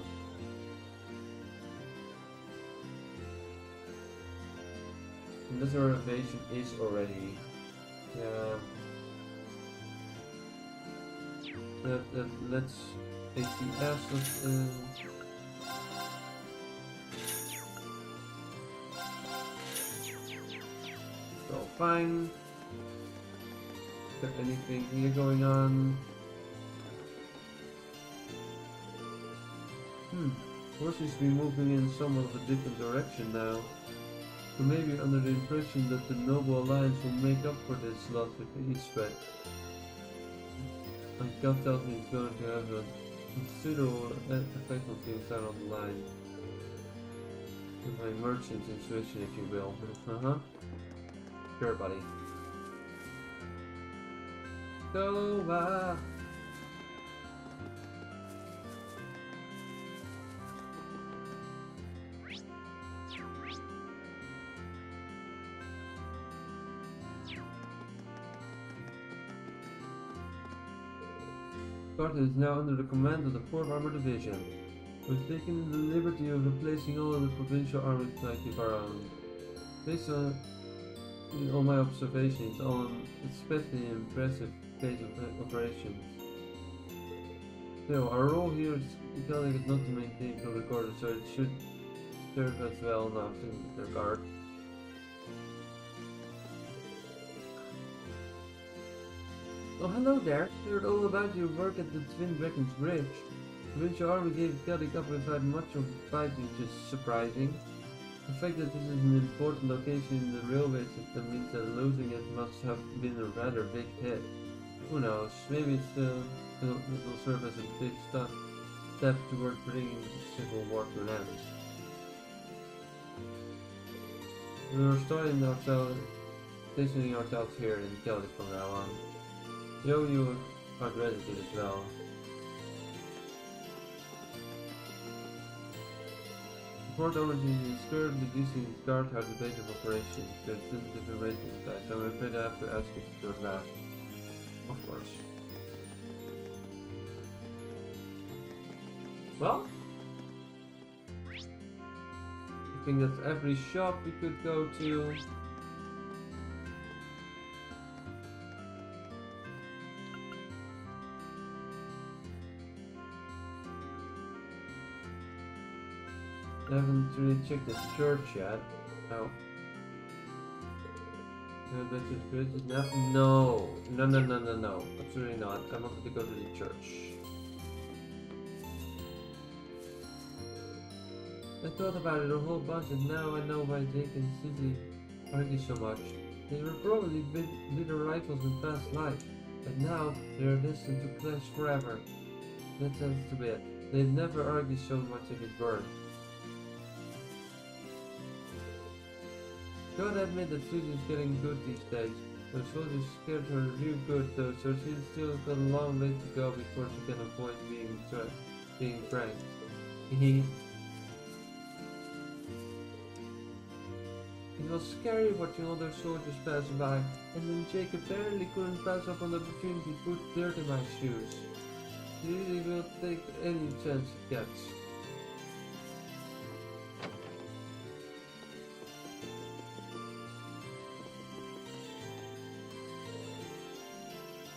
And this our evasion is already. Let's ATS. All fine. Is there anything here going on? Horse seems to be moving in somewhat of a different direction now. We may be under the impression that the Noble Alliance will make up for this loss with the East threat. My gut tells me it's going to have a considerable effect on things down on the line. With my merchant intuition, if you will. Sure, buddy. Go, Sparta is now under the command of the 4th Armored Division. We've taken the liberty of replacing all of the provincial armies I keep around. Based on all my observations on especially impressive pace of operations. So our role here is not to maintain the recorder, so it should serve as well now in the regard. Oh, hello there. I heard all about your work at the Twin Dragons Bridge. The provincial army gave Celtic up without much of a fight, which is surprising. The fact that this is an important location in the railway system means that losing it must have been a rather big hit. Who knows, maybe it will serve as a big step toward bringing the Civil War to an end. We are stationing ourselves here in Celtic from now on. Yo, you are gratitude as well. Port Origin is currently using its guardhouse as a base of operations. There's sensitive arrangements guys, so I'm afraid I have to ask you to do that. Of course. Well, I think that's every shop we could go to. I haven't really checked the church yet. Oh. No. No. Absolutely not. I wanted to go to the church. I thought about it a whole bunch and now I know why Jake and Susie argue so much. They were probably bitter rivals in past life, but now they are destined to clash forever. That sounds to be it. They'd never argue so much if it weren't. Gotta admit that Susie's getting good these days. Those soldiers scared her real good though, so she's still got a long way to go before she can avoid being pranked. It was scary watching other soldiers pass by, and then Jake apparently couldn't pass up on the opportunity to put dirt in my shoes. He really will take any chance it gets.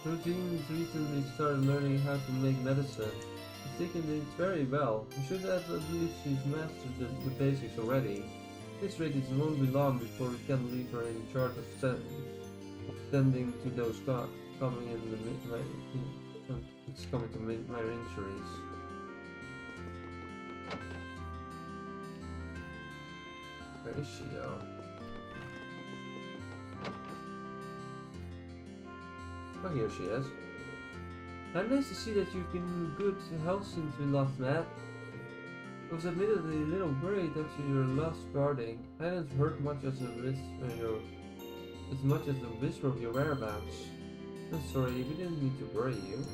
Routine recently started learning how to make medicine. He's taken it very well. We should have at least she's mastered the basics already. At this rate, it won't be long before we can leave her in charge of tending to those coming to minor injuries. Where is she though? Oh, here she is. I'm nice to see that you've been in good health since we last met. I was admittedly a little worried after your last parting. I hadn't heard much as much as a whisper of your whereabouts. I'm sorry, we didn't mean to worry you.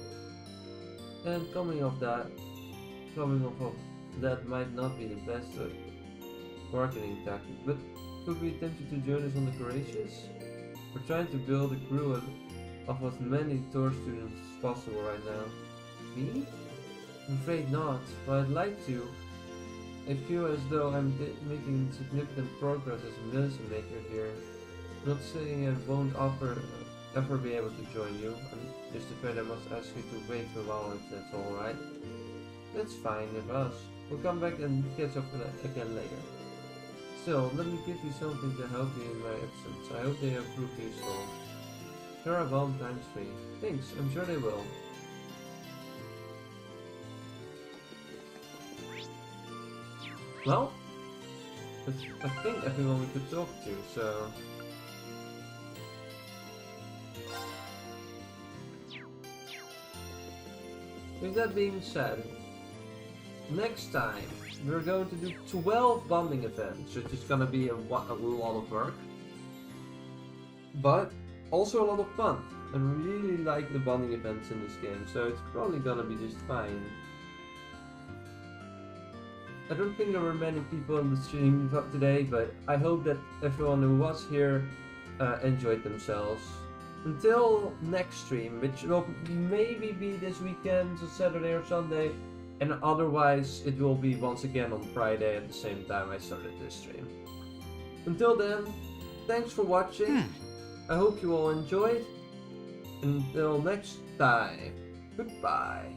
And coming off of that might not be the best marketing tactic, but could we tempt you to join us on the Courageous? We're trying to build a crew of as many tour students as possible right now. Me? I'm afraid not, but I'd like to. I feel as though I'm making significant progress as a medicine maker here. I'm not saying I won't ever be able to join you. I'm just afraid I must ask you to wait a while if that's alright. That's fine with us. We'll come back and catch up again later. Still, let me give you something to help you in my absence. I hope they have proved useful. Here are Valentine's free. Thanks, I'm sure they will. Well, that's, I think everyone we could talk to, so... With that being said, next time we're going to do 12 bonding events, which is gonna be a lot of work. But also a lot of fun. I really like the bonding events in this game, so it's probably gonna be just fine. I don't think there were many people on the stream today, but I hope that everyone who was here enjoyed themselves. Until next stream, which will maybe be this weekend, so Saturday or Sunday, And otherwise, it will be once again on Friday at the same time I started this stream. Until then, thanks for watching. I hope you all enjoyed. Until next time, goodbye.